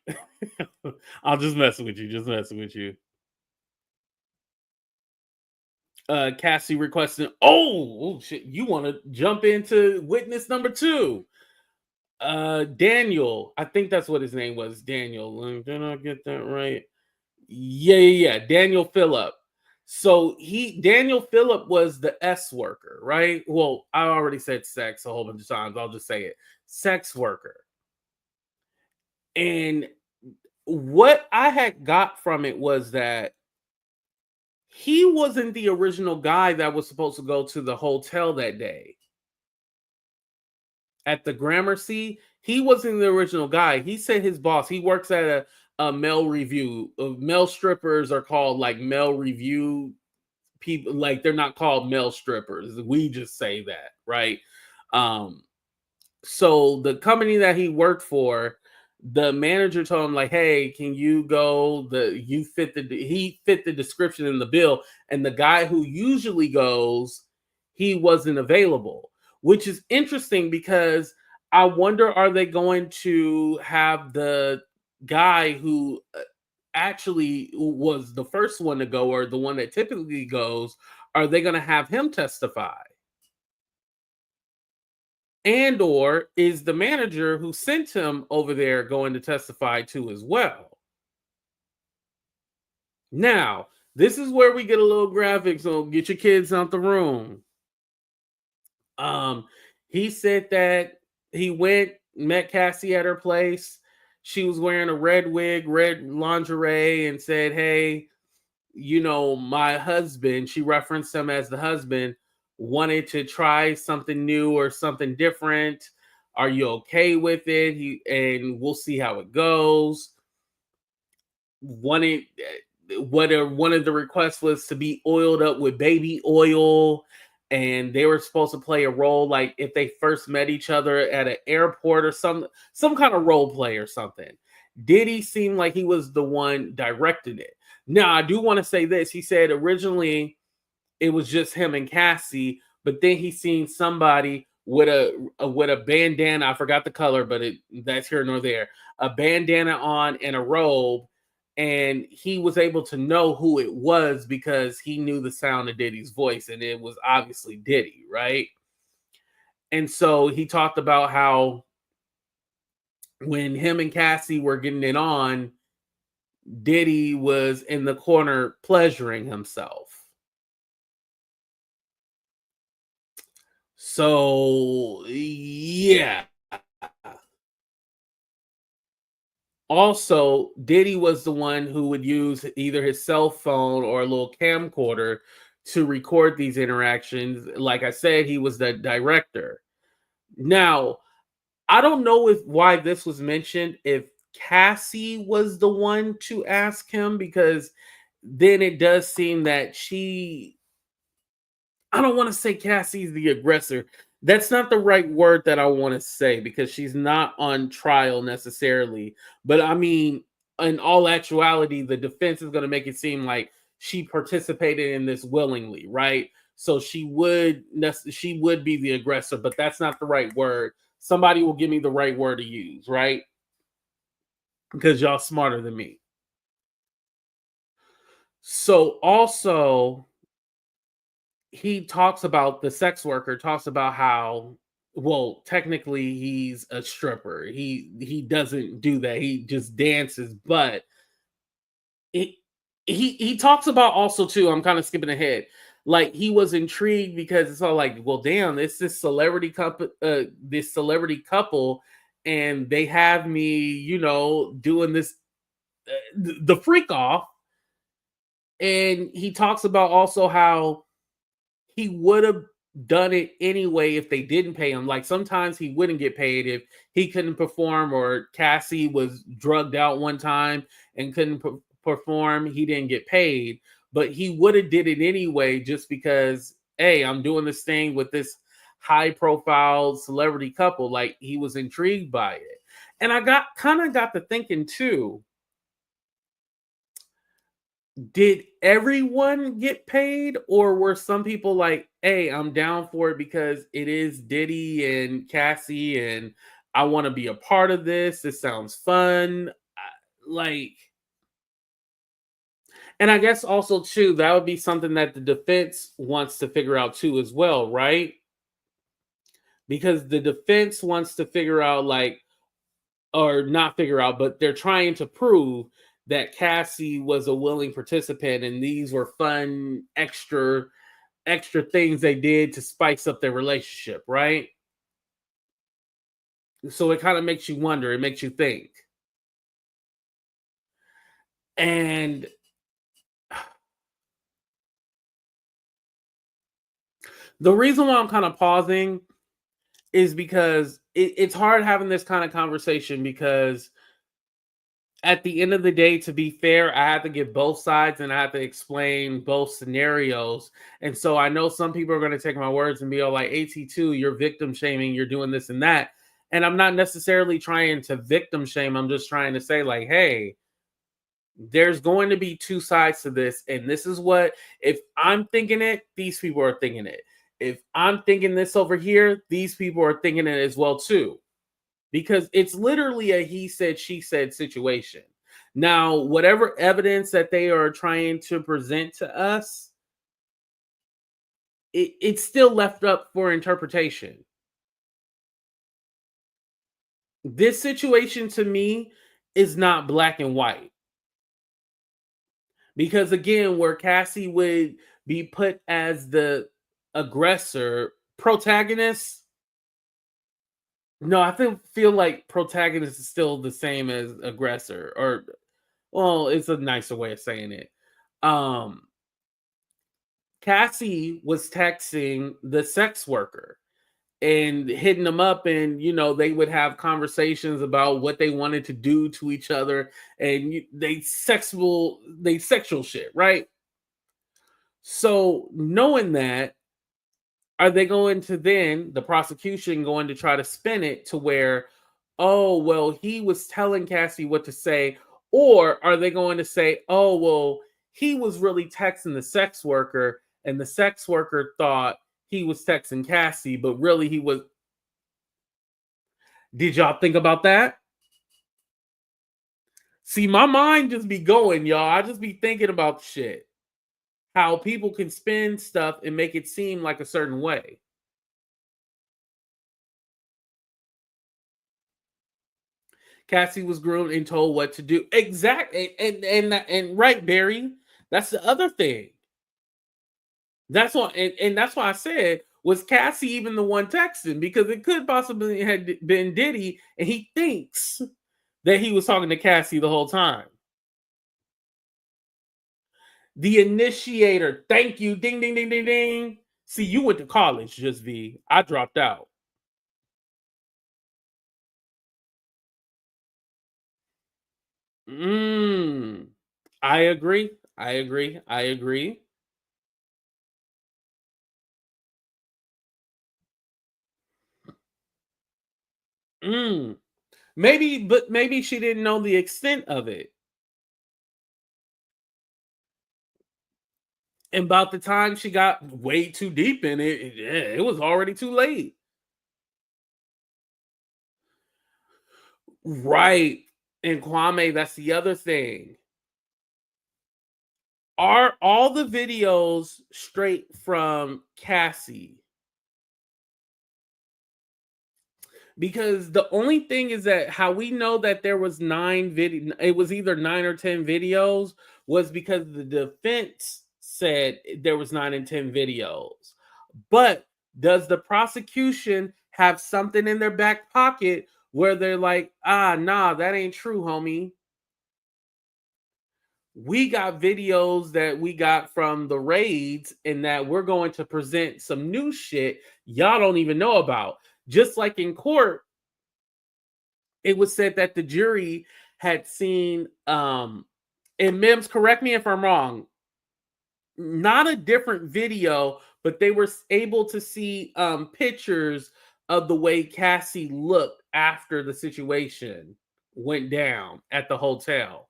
I'll just messing with you. Cassie requesting. Oh shit! You want to jump into witness number 2? Daniel, I think that's what his name was. Daniel, did I get that right? Yeah. Daniel Phillip. So Daniel Phillip was the S worker, right? Well, I already said sex a whole bunch of times. I'll just say it. Sex worker. And what I had got from it was that he wasn't the original guy that was supposed to go to the hotel that day. At the Gramercy, he wasn't the original guy. He said his boss, he works at a male review. Male strippers are called like male review people. Like they're not called male strippers. We just say that, right? So the company that he worked for, the manager told him like, hey, can you go? He fit the description in the bill. And the guy who usually goes, he wasn't available, which is interesting because I wonder, are they going to have the guy who actually was the first one to go, or the one that typically goes, are they going to have him testify? And or is the manager who sent him over there going to testify too as well? Now, this is where we get a little graphic, so get your kids out the room. He said that he went, met Cassie at her place. She was wearing a red wig, red lingerie, and said, "Hey, you know, my husband," she referenced him as the husband, "wanted to try something new or something different. Are you okay with it? And we'll see how it goes." Wanted one of the requests was to be oiled up with baby oil, and they were supposed to play a role like if they first met each other at an airport or some kind of role play or something. Diddy seemed like he was the one directing it. Now, I do want to say this. He said originally it was just him and Cassie, but then he seen somebody with a bandana. I forgot the color, but that's here nor there. A bandana on and a robe, and he was able to know who it was because he knew the sound of Diddy's voice, and it was obviously Diddy, right? And so he talked about how when him and Cassie were getting it on, Diddy was in the corner pleasuring himself. So, yeah. Also, Diddy was the one who would use either his cell phone or a little camcorder to record these interactions. Like I said, he was the director. Now, I don't know why this was mentioned, if Cassie was the one to ask him, because then it does seem that I don't want to say Cassie's the aggressor. That's not the right word that I want to say, because she's not on trial necessarily. But I mean, in all actuality, the defense is going to make it seem like she participated in this willingly, right? So she would be the aggressor, but that's not the right word. Somebody will give me the right word to use, right? Because y'all smarter than me. So also, he talks about the sex worker, talks about how, well, technically he's a stripper. He doesn't do that. He just dances, but he talks about also too, I'm kind of skipping ahead. Like, he was intrigued because it's all like, well, damn, it's this celebrity couple, and they have me, you know, doing this, the freak off. And he talks about also how he would have done it anyway if they didn't pay him. Like, sometimes he wouldn't get paid if he couldn't perform, or Cassie was drugged out one time and couldn't perform. He didn't get paid, but he would have did it anyway just because, hey, I'm doing this thing with this high profile celebrity couple. Like, he was intrigued by it. And I got to thinking too, did everyone get paid, or were some people like, hey, I'm down for it because it is Diddy and Cassie and I want to be a part of this. This sounds fun. And I guess also too, that would be something that the defense wants to figure out too as well, right? Because the defense wants to figure out, like, or not figure out, but they're trying to prove that Cassie was a willing participant, and these were fun, extra things they did to spice up their relationship, right? So it kind of makes you wonder, it makes you think. And the reason why I'm kind of pausing is because it's hard having this kind of conversation, because at the end of the day, to be fair, I have to give both sides and I have to explain both scenarios. And so I know some people are going to take my words and be all like, AT2, you're victim shaming, you're doing this and that. And I'm not necessarily trying to victim shame. I'm just trying to say, like, hey, there's going to be two sides to this. And this is what, if I'm thinking it, these people are thinking it. If I'm thinking this over here, these people are thinking it as well too. because it's literally a he said, she said situation. Now, whatever evidence that they are trying to present to us, it's still left up for interpretation. This situation to me is not black and white. Because again, where Cassie would be put as the aggressor, protagonist. No, I feel like protagonist is still the same as aggressor, or well, it's a nicer way of saying it. Cassie was texting the sex worker and hitting them up, and they would have conversations about what they wanted to do to each other, and they sexual shit, right? So knowing that, are they going to then, the prosecution going to try to spin it to where, oh, well, he was telling Cassie what to say, or are they going to say, oh, well, he was really texting the sex worker and the sex worker thought he was texting Cassie, but really he was. Did y'all think about that? See, my mind just be going, y'all. I just be thinking about shit. How people can spin stuff and make it seem like a certain way. Cassie was groomed and told what to do. Exactly. And right, Barry. That's the other thing. That's why, and that's why I said, was Cassie even the one texting? Because it could possibly have been Diddy, and he thinks that he was talking to Cassie the whole time. The initiator. Thank you. Ding, ding, ding, ding, ding. See, you went to college, just V. I dropped out. I agree. I agree. I agree. Maybe she didn't know the extent of it. And about the time she got way too deep in it, it was already too late. Right. And Kwame, that's the other thing. Are all the videos straight from Cassie? Because the only thing is that how we know that there was 9 video, it was either 9 or 10 videos, was because the defense said there was 9 and 10 videos. But does the prosecution have something in their back pocket where they're like, nah, that ain't true, homie? We got videos that we got from the raids and that we're going to present some new shit y'all don't even know about. Just like in court, it was said that the jury had seen, and Mims, correct me if I'm wrong, not a different video, but they were able to see pictures of the way Cassie looked after the situation went down at the hotel.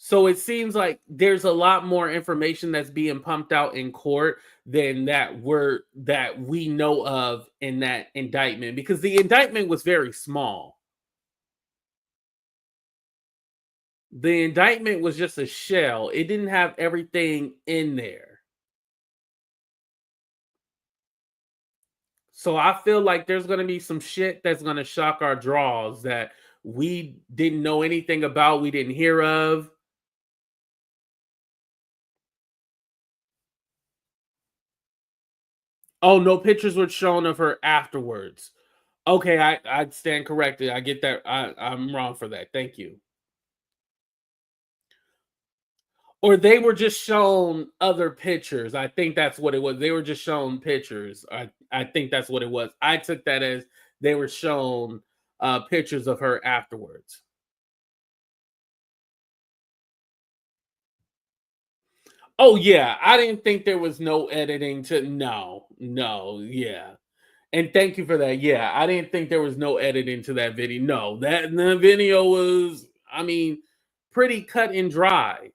So it seems like there's a lot more information that's being pumped out in court than that we know of in that indictment, because the indictment was very small. The indictment was just a shell. It didn't have everything in there. So I feel like there's going to be some shit that's going to shock our draws that we didn't know anything about, we didn't hear of. Oh, no pictures were shown of her afterwards. Okay, I stand corrected. I get that. I'm wrong for that. Thank you. Or they were just shown other pictures. I think that's what it was. They were just shown pictures. I think that's what it was. I took that as they were shown pictures of her afterwards. Oh, yeah. I didn't think there was no editing to... No, yeah. And thank you for that. Yeah, I didn't think there was no editing to that video. No, the video was, pretty cut and dry.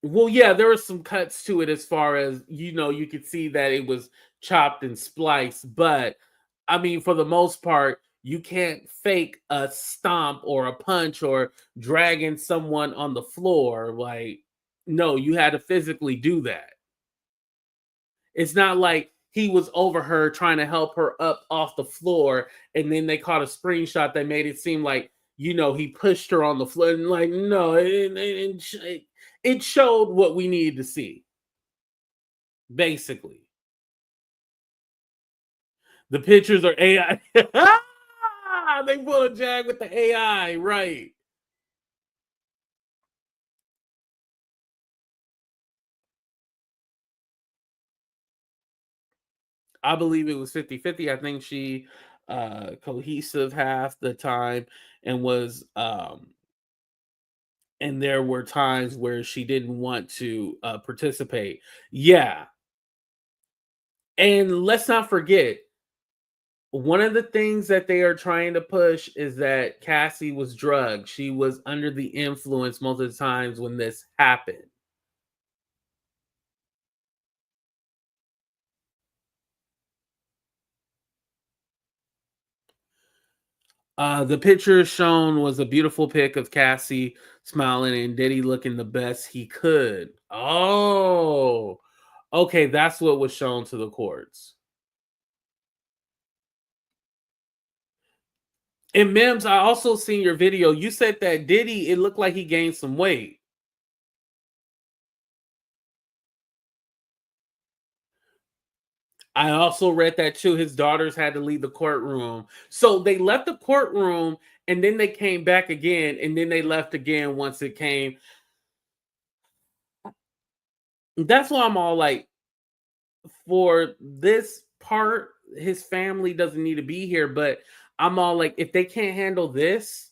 Well, yeah, there were some cuts to it as far as, you could see that it was chopped and spliced, but I mean, for the most part, you can't fake a stomp or a punch or dragging someone on the floor. Like, no, you had to physically do that. It's not like he was over her trying to help her up off the floor, and then they caught a screenshot that made it seem like, he pushed her on the floor. And like, no, it showed what we needed to see, basically. The pictures are AI. They pulled a Jag with the AI, right? I believe it was 50-50. I think she cohesive half the time and was and there were times where she didn't want to participate. Yeah. And let's not forget, one of the things that they are trying to push is that Cassie was drugged. She was under the influence most of the times when this happened. The picture shown was a beautiful pic of Cassie smiling and Diddy looking the best he could. Oh, okay, that's what was shown to the courts. And Mims, I also seen your video. You said that Diddy, it looked like he gained some weight. I also read that too. His daughters had to leave the courtroom. So they left the courtroom and then they came back again and then they left again once it came. That's why I'm all like, for this part, his family doesn't need to be here. But I'm all like, if they can't handle this,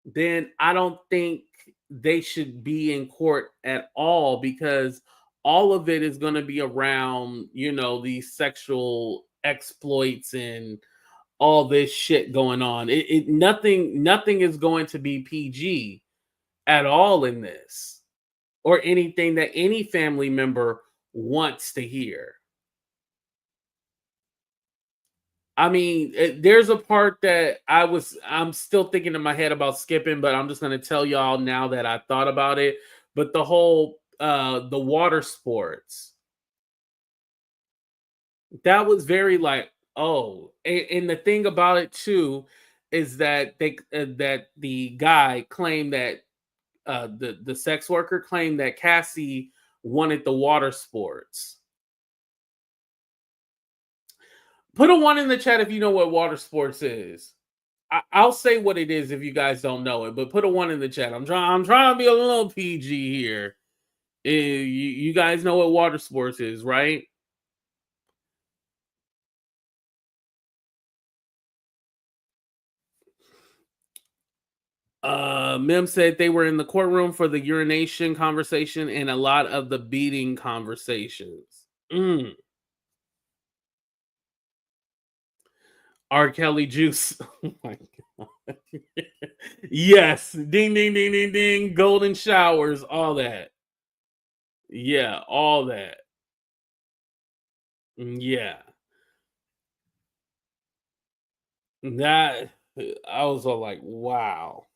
then I don't think they should be in court at all, because all of it is going to be around, these sexual exploits and all this shit going on. Nothing is going to be PG at all in this, or anything that any family member wants to hear. I mean, there's a part that I'm still thinking in my head about skipping, but I'm just going to tell y'all now that I thought about it. But the whole, the water sports, that was very like, oh, and the thing about it too, is that that the guy claimed that, the sex worker claimed that Cassie wanted the water sports. Put a 1 in the chat if you know what water sports is. I'll say what it is if you guys don't know it, but put a 1 in the chat. I'm trying to be a little PG here. You guys know what water sports is, right? Mim said they were in the courtroom for the urination conversation and a lot of the beating conversations. R. Kelly juice. Oh my god. Yes. Ding, ding, ding, ding, ding. Golden showers. All that. Yeah. All that. Yeah. That, I was all like, wow.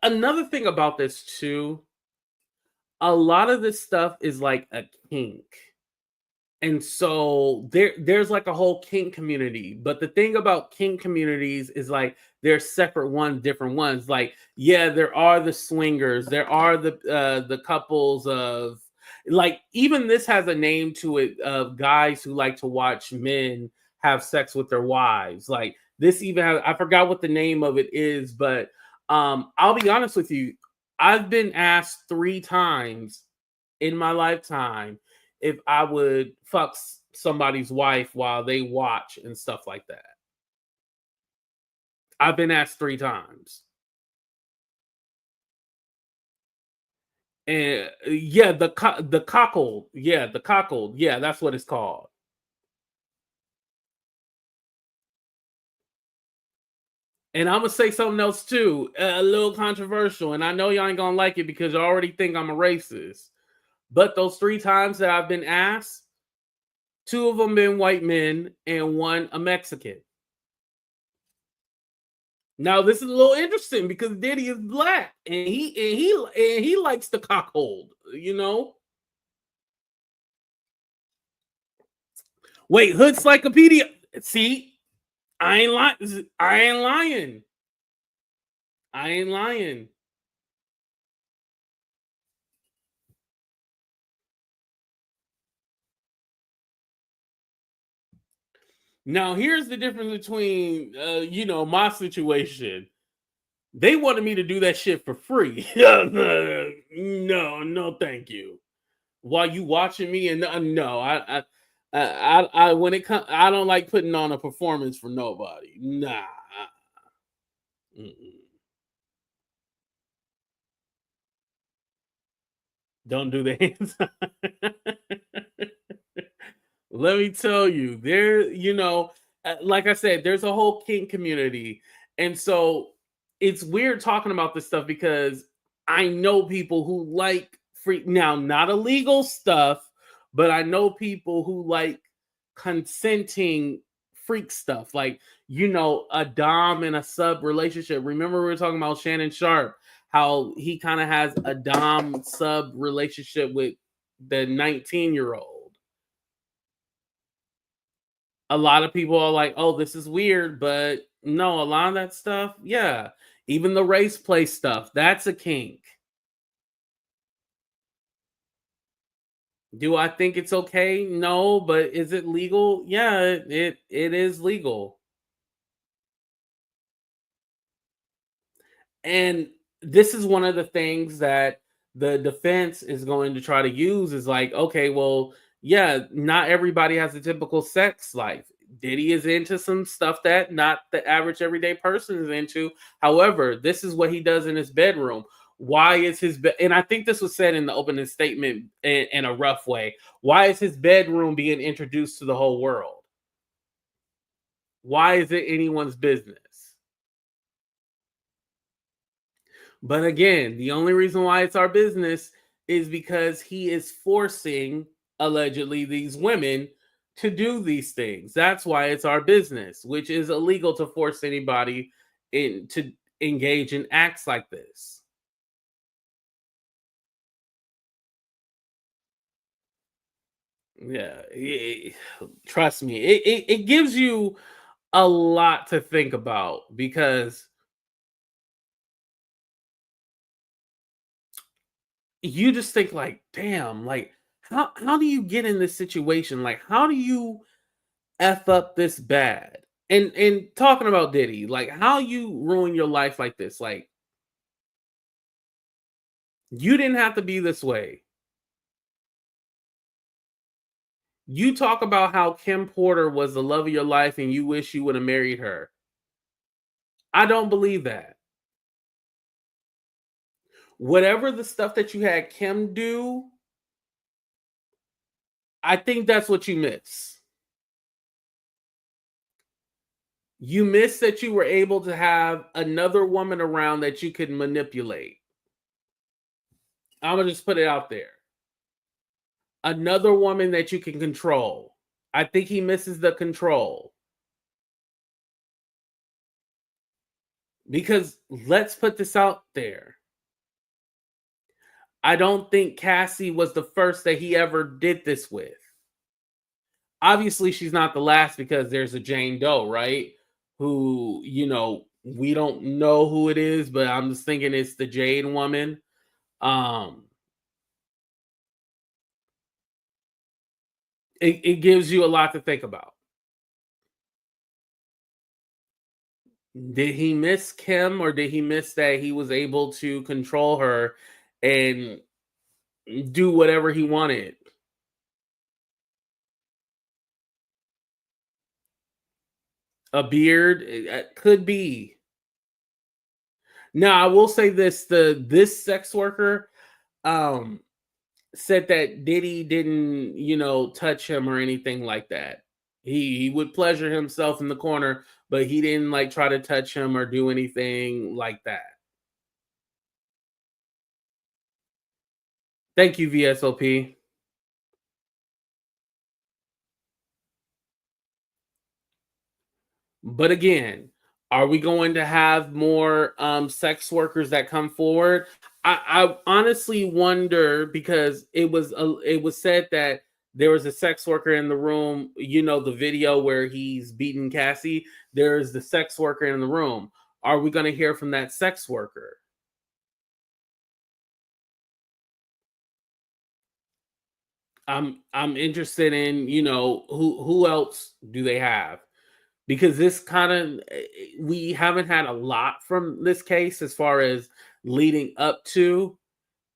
Another thing about this too, a lot of this stuff is like a kink. And so there's like a whole kink community. But the thing about kink communities is like they're separate ones, different ones. Like, yeah, there are the swingers, there are the couples of, like, even this has a name to it, of guys who like to watch men have sex with their wives. Like, this even has, I forgot what the name of it is, but I'll be honest with you, I've been asked 3 times in my lifetime if I would fuck somebody's wife while they watch and stuff like that. I've been asked 3 times. And yeah, the cockle. Yeah, the cockle. Yeah, that's what it's called. And I'm gonna say something else too, a little controversial. And I know y'all ain't gonna like it because you already think I'm a racist. But those 3 times that I've been asked, 2 of them been white men and 1 a Mexican. Now this is a little interesting because Diddy is black and he likes the cockhold, you know. Wait, Hood Cyclopedia. See, I ain't lying. I ain't lying. I ain't lying. Now, here's the difference between, you know, my situation. They wanted me to do that shit for free. No, thank you. While you watching me, and no, when it comes, I don't like putting on a performance for nobody. Nah. Mm-mm. Don't do the hands. Let me tell you, there, you know, like I said, there's a whole kink community. And so it's weird talking about this stuff because I know people who like free now, not illegal stuff, but I know people who like consenting freak stuff, like, you know, a dom and a sub relationship. Remember, we were talking about Shannon Sharp, how he kind of has a dom sub relationship with the 19-year-old. A lot of people are like, oh, this is weird, but no, a lot of that stuff, yeah. Even the race play stuff, that's a kink. Do I think it's okay? No, but is it legal? Yeah, it is legal. And this is one of the things that the defense is going to try to use is like, okay, well, yeah, not everybody has a typical sex life. Diddy is into some stuff that not the average everyday person is into. However, this is what he does in his bedroom. Why is his bed? And I think this was said in the opening statement in a rough way. Why is his bedroom being introduced to the whole world? Why is it anyone's business? But again, the only reason why it's our business is because he is forcing, allegedly, these women to do these things. That's why it's our business, which is illegal to force anybody to engage in acts like this. Yeah, trust me, it gives you a lot to think about because you just think like, damn, like how do you get in this situation? Like, how do you F up this bad? And talking about Diddy, like how you ruin your life like this, like you didn't have to be this way. You talk about how Kim Porter was the love of your life and you wish you would have married her. I don't believe that. Whatever the stuff that you had Kim do, I think that's what you miss. You miss that you were able to have another woman around that you could manipulate. I'm going to just put it out there. Another woman that you can control. I think he misses the control. Because let's put this out there. I don't think Cassie was the first that he ever did this with. Obviously, she's not the last because there's a Jane Doe, right? Who, you know, we don't know who it is, but I'm just thinking it's the Jade woman. It gives you a lot to think about. Did he miss Kim or did he miss that he was able to control her and do whatever he wanted? A beard? It could be. Now, I will say this, this sex worker said that Diddy didn't, you know, touch him or anything like that. He would pleasure himself in the corner, but he didn't like try to touch him or do anything like that. Thank you, VSOP. But again, are we going to have more sex workers that come forward? I honestly wonder, because it was said that there was a sex worker in the room. You know, the video where he's beating Cassie. There's the sex worker in the room. Are we going to hear from that sex worker? I'm interested in, you know, who else do they have? Because this kind of, we haven't had a lot from this case as far as leading up to.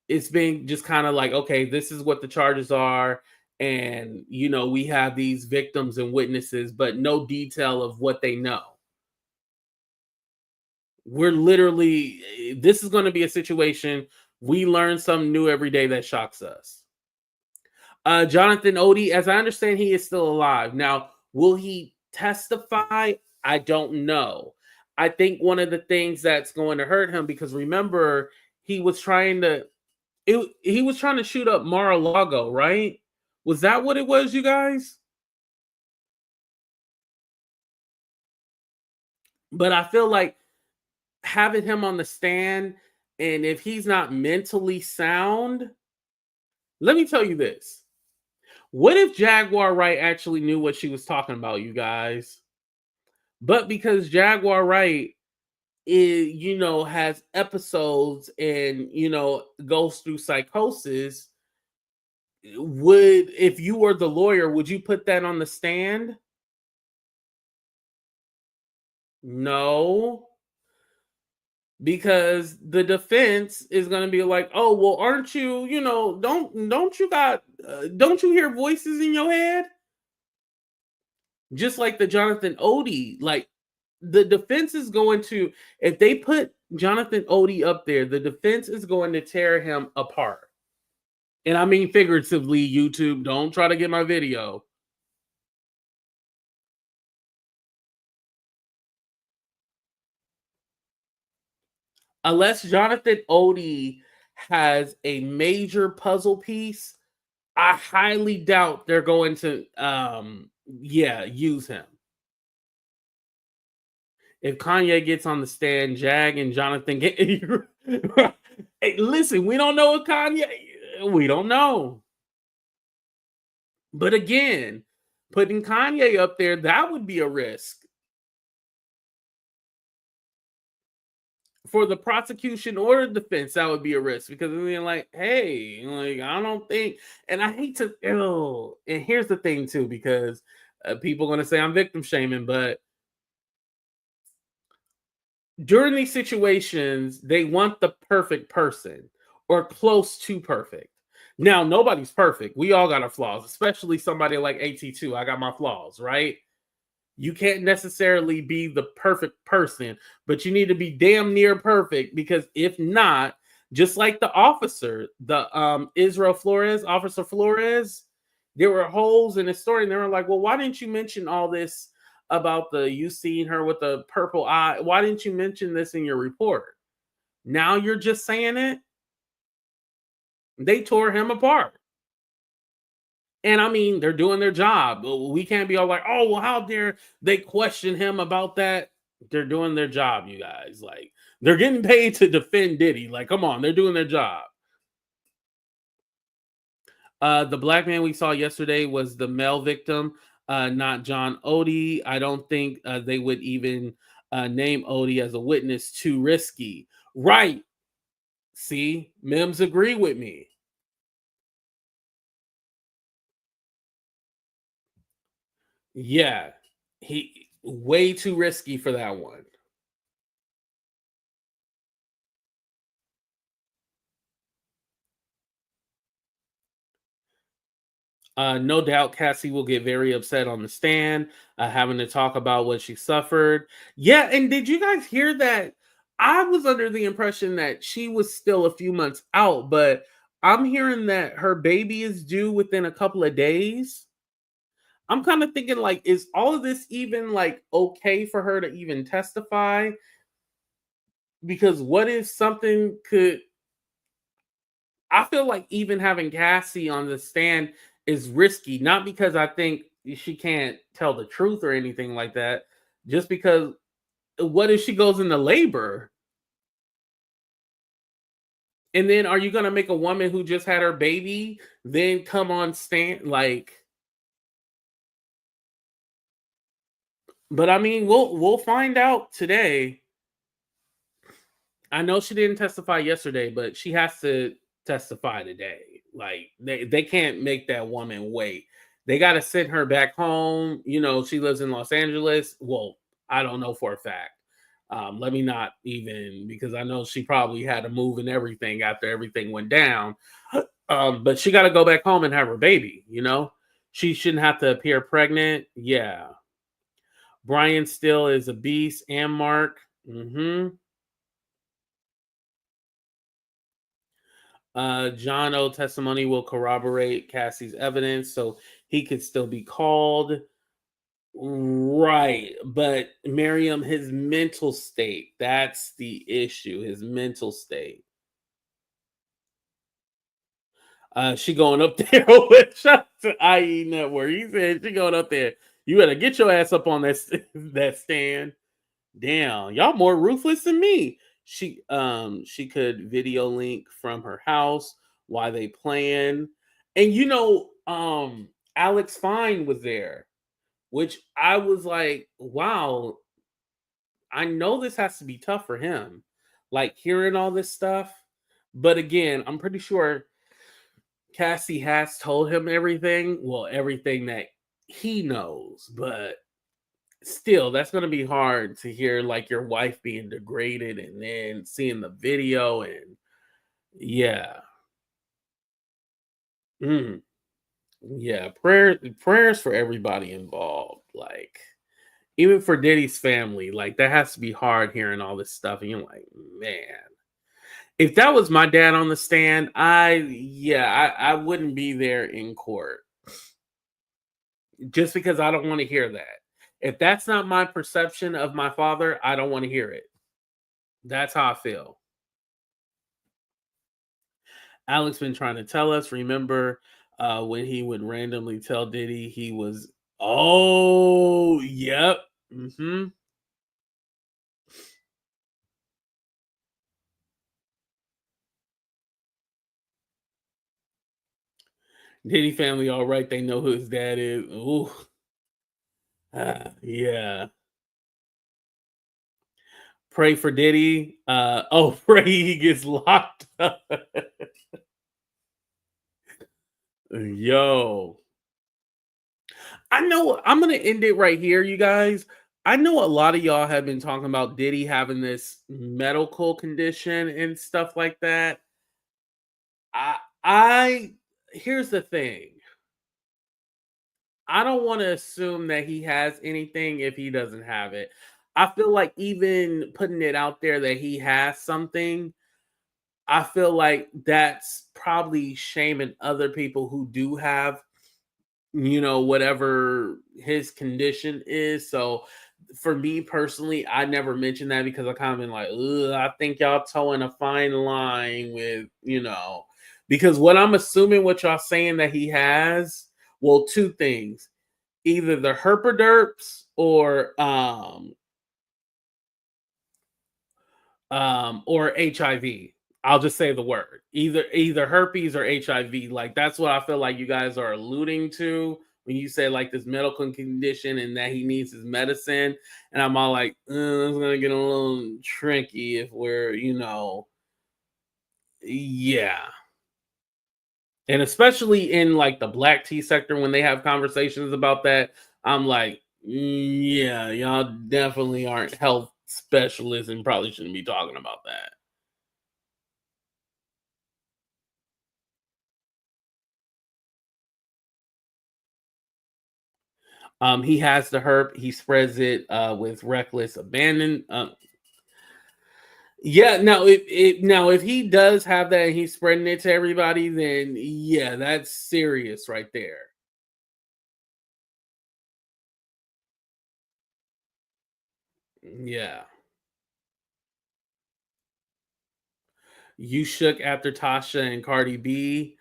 It's been just kind of like, okay, this is what the charges are, and you know, we have these victims and witnesses, but no detail of what they know. We're literally, this is going to be a situation, we learn something new every day that shocks us. Jonathan Odie, as I understand, he is still alive. Now, will he testify? I don't know. I think one of the things that's going to hurt him, because remember, he was trying to shoot up Mar-a-Lago, right? Was that what it was, you guys? But I feel like having him on the stand, and if he's not mentally sound, let me tell you this. What if Jaguar Wright actually knew what she was talking about, you guys? But because Jaguar Wright is, you know, has episodes and, you know, goes through psychosis, if you were the lawyer, would you put that on the stand? No. Because the defense is going to be like, oh, well, aren't you, you know, don't you hear voices in your head? Just like the Jonathan Odie, like the defense is going to, if they put Jonathan Odie up there, the defense is going to tear him apart. And I mean figuratively, YouTube, don't try to get my video. Unless Jonathan Odie has a major puzzle piece, I highly doubt they're going to use him. If Kanye gets on the stand, Jag and Jonathan get hey, listen, we don't know what Kanye, we don't know. But again, putting Kanye up there, that would be a risk. For the prosecution or the defense, that would be a risk, because I mean, like, hey, like, I don't think, and I hate to, and here's the thing too, because people are going to say I'm victim shaming, but during these situations, they want the perfect person or close to perfect. Now, nobody's perfect. We all got our flaws, especially somebody like AT2. I got my flaws, right? You can't necessarily be the perfect person, but you need to be damn near perfect, because if not, just like the officer, the Officer Flores, there were holes in his story, and they were like, well, why didn't you mention all this about you seeing her with the purple eye? Why didn't you mention this in your report? Now you're just saying it? They tore him apart. And I mean, they're doing their job. We can't be all like, oh, well, how dare they question him about that? They're doing their job, you guys. Like, they're getting paid to defend Diddy. Like, come on, they're doing their job. The black man we saw yesterday was the male victim, not John Odie. I don't think they would even name Odie as a witness. Too risky. Right. See, Mims agree with me. Yeah, he way too risky for that one. No doubt Cassie will get very upset on the stand, having to talk about what she suffered. Yeah, and did you guys hear that? I was under the impression that she was still a few months out, but I'm hearing that her baby is due within a couple of days. I'm kind of thinking like, is all of this even like okay for her to even testify? Because what if something could, I feel like even having Cassie on the stand is risky, not because I think she can't tell the truth or anything like that, just because what if she goes into labor? And then are you going to make a woman who just had her baby then come on stand? Like, but I mean, we'll find out today. I know she didn't testify yesterday, but she has to testify today. Like they can't make that woman wait. They got to send her back home. You know, she lives in Los Angeles. Well, I don't know for a fact. Let me not even, because I know she probably had to move and everything after everything went down. But she got to go back home and have her baby. You know, she shouldn't have to appear pregnant. Yeah. Brian still is a beast, and Mark. John O testimony will corroborate Cassie's evidence, so he could still be called. Right. But Miriam, his mental state, that's the issue, his mental state. She going up there with shout to IE Network. He said she going up there. You better get your ass up on that stand. Damn, y'all more ruthless than me. She could video link from her house while they playing. And you know, Alex Fine was there, which I was like, wow, I know this has to be tough for him. Like hearing all this stuff. But again, I'm pretty sure Cassie has told him everything. Well, everything that he knows, but still, that's going to be hard to hear, like your wife being degraded and then seeing the video. And yeah. Yeah, prayers for everybody involved. Like even for Diddy's family, like that has to be hard hearing all this stuff. And you're like, man, if that was my dad on the stand, I wouldn't be there in court just because I don't want to hear that. If that's not my perception of my father, I don't want to hear it. That's how I feel. Alex been trying to tell us, remember when he would randomly tell Diddy he was, oh, yep. Diddy family, all right, they know who his dad is. Ooh. Yeah. Pray for Diddy. Pray he gets locked up. Yo. I know I'm gonna end it right here, you guys. I know a lot of y'all have been talking about Diddy having this medical condition and stuff like that. I here's the thing. I don't want to assume that he has anything if he doesn't have it. I feel like even putting it out there that he has something, I feel like that's probably shaming other people who do have, you know, whatever his condition is. So for me personally, I never mentioned that because I kind of been like, I think y'all towing a fine line with, you know, because what I'm assuming what y'all saying that he has, well, two things. Either the herpaderps or HIV. I'll just say the word. Either herpes or HIV. Like that's what I feel like you guys are alluding to when you say like this medical condition and that he needs his medicine. And I'm all like, it's gonna get a little tricky if we're, you know, yeah. And especially in like the black tea sector when they have conversations about that, I'm like, yeah, y'all definitely aren't health specialists and probably shouldn't be talking about that. He has the herp. He spreads it with reckless abandon. Yeah, now if he does have that and he's spreading it to everybody, then yeah, that's serious right there. Yeah. You shook after Tasha and Cardi B.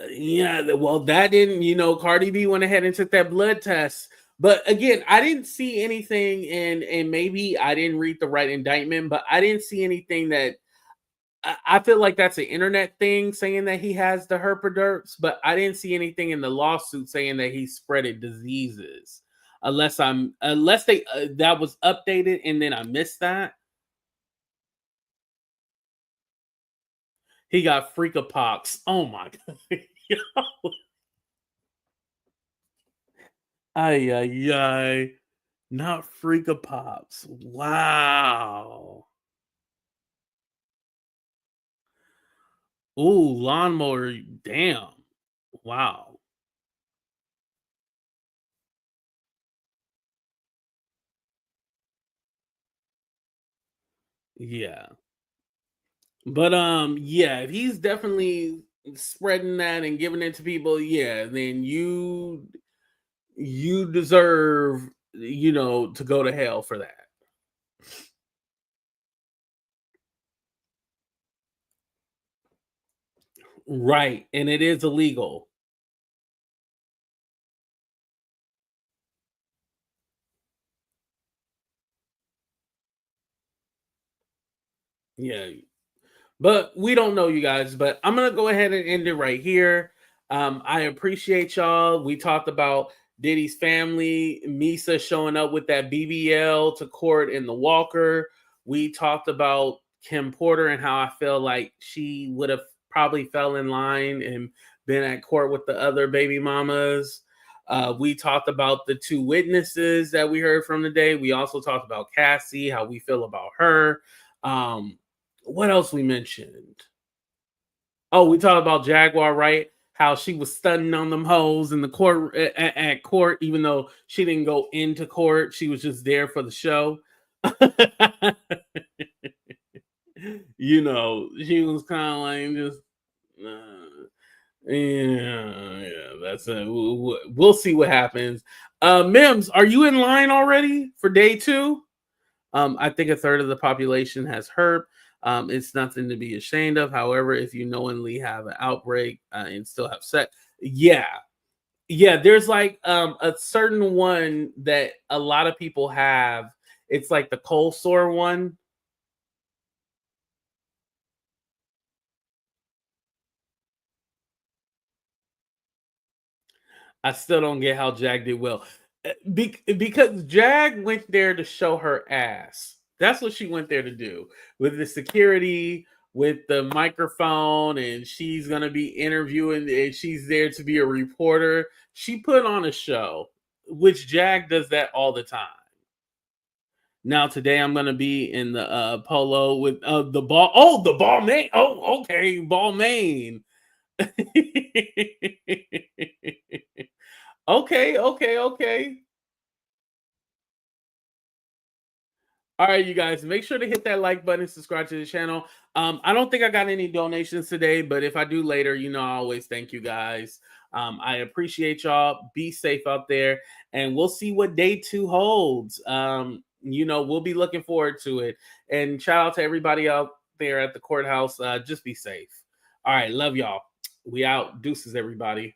Yeah, well, that didn't, Cardi B went ahead and took that blood test. But again, I didn't see anything, and maybe I didn't read the right indictment, but I didn't see anything that I feel like that's an internet thing saying that he has the herpaderps, but I didn't see anything in the lawsuit saying that he spreaded diseases. Unless they that was updated and then I missed that. He got freakapox. Oh my god. Ay ay ay. Not freakapops. Wow. Ooh, lawnmower. Damn. Wow. Yeah. But yeah, if he's definitely spreading that and giving it to people, yeah, then you deserve, to go to hell for that. Right. And it is illegal. Yeah. But we don't know, you guys. But I'm gonna go ahead and end it right here. I appreciate y'all. We talked about Diddy's family, Misa showing up with that BBL to court in the Walker. We talked about Kim Porter and how I feel like she would have probably fell in line and been at court with the other baby mamas. We talked about the two witnesses that we heard from today. We also talked about Cassie, how we feel about her. What else we mentioned? Oh, we talked about Jaguar Wright, how she was stunning on them hoes in the court at court, even though she didn't go into court. She was just there for the show. She was kind of like just, yeah, that's it. We'll see what happens. Mims, are you in line already for day 2? I think a third of the population has herp. It's nothing to be ashamed of. However, if you knowingly have an outbreak and still have sex, yeah, there's like a certain one that a lot of people have. It's like the cold sore one. I still don't get how Jag did well. Because Jag went there to show her ass. That's what she went there to do with the security, with the microphone, and she's going to be interviewing, and she's there to be a reporter. She put on a show, which Jag does that all the time. Now, today I'm going to be in the polo with the ball. Oh, the ball main. Oh, okay. Ball main. Okay. All right, you guys, make sure to hit that like button, subscribe to the channel. I don't think I got any donations today, but if I do later, I always thank you guys. I appreciate y'all. Be safe out there, and we'll see what day 2 holds. We'll be looking forward to it. And shout out to everybody out there at the courthouse. Just be safe. All right, love y'all. We out. Deuces, everybody.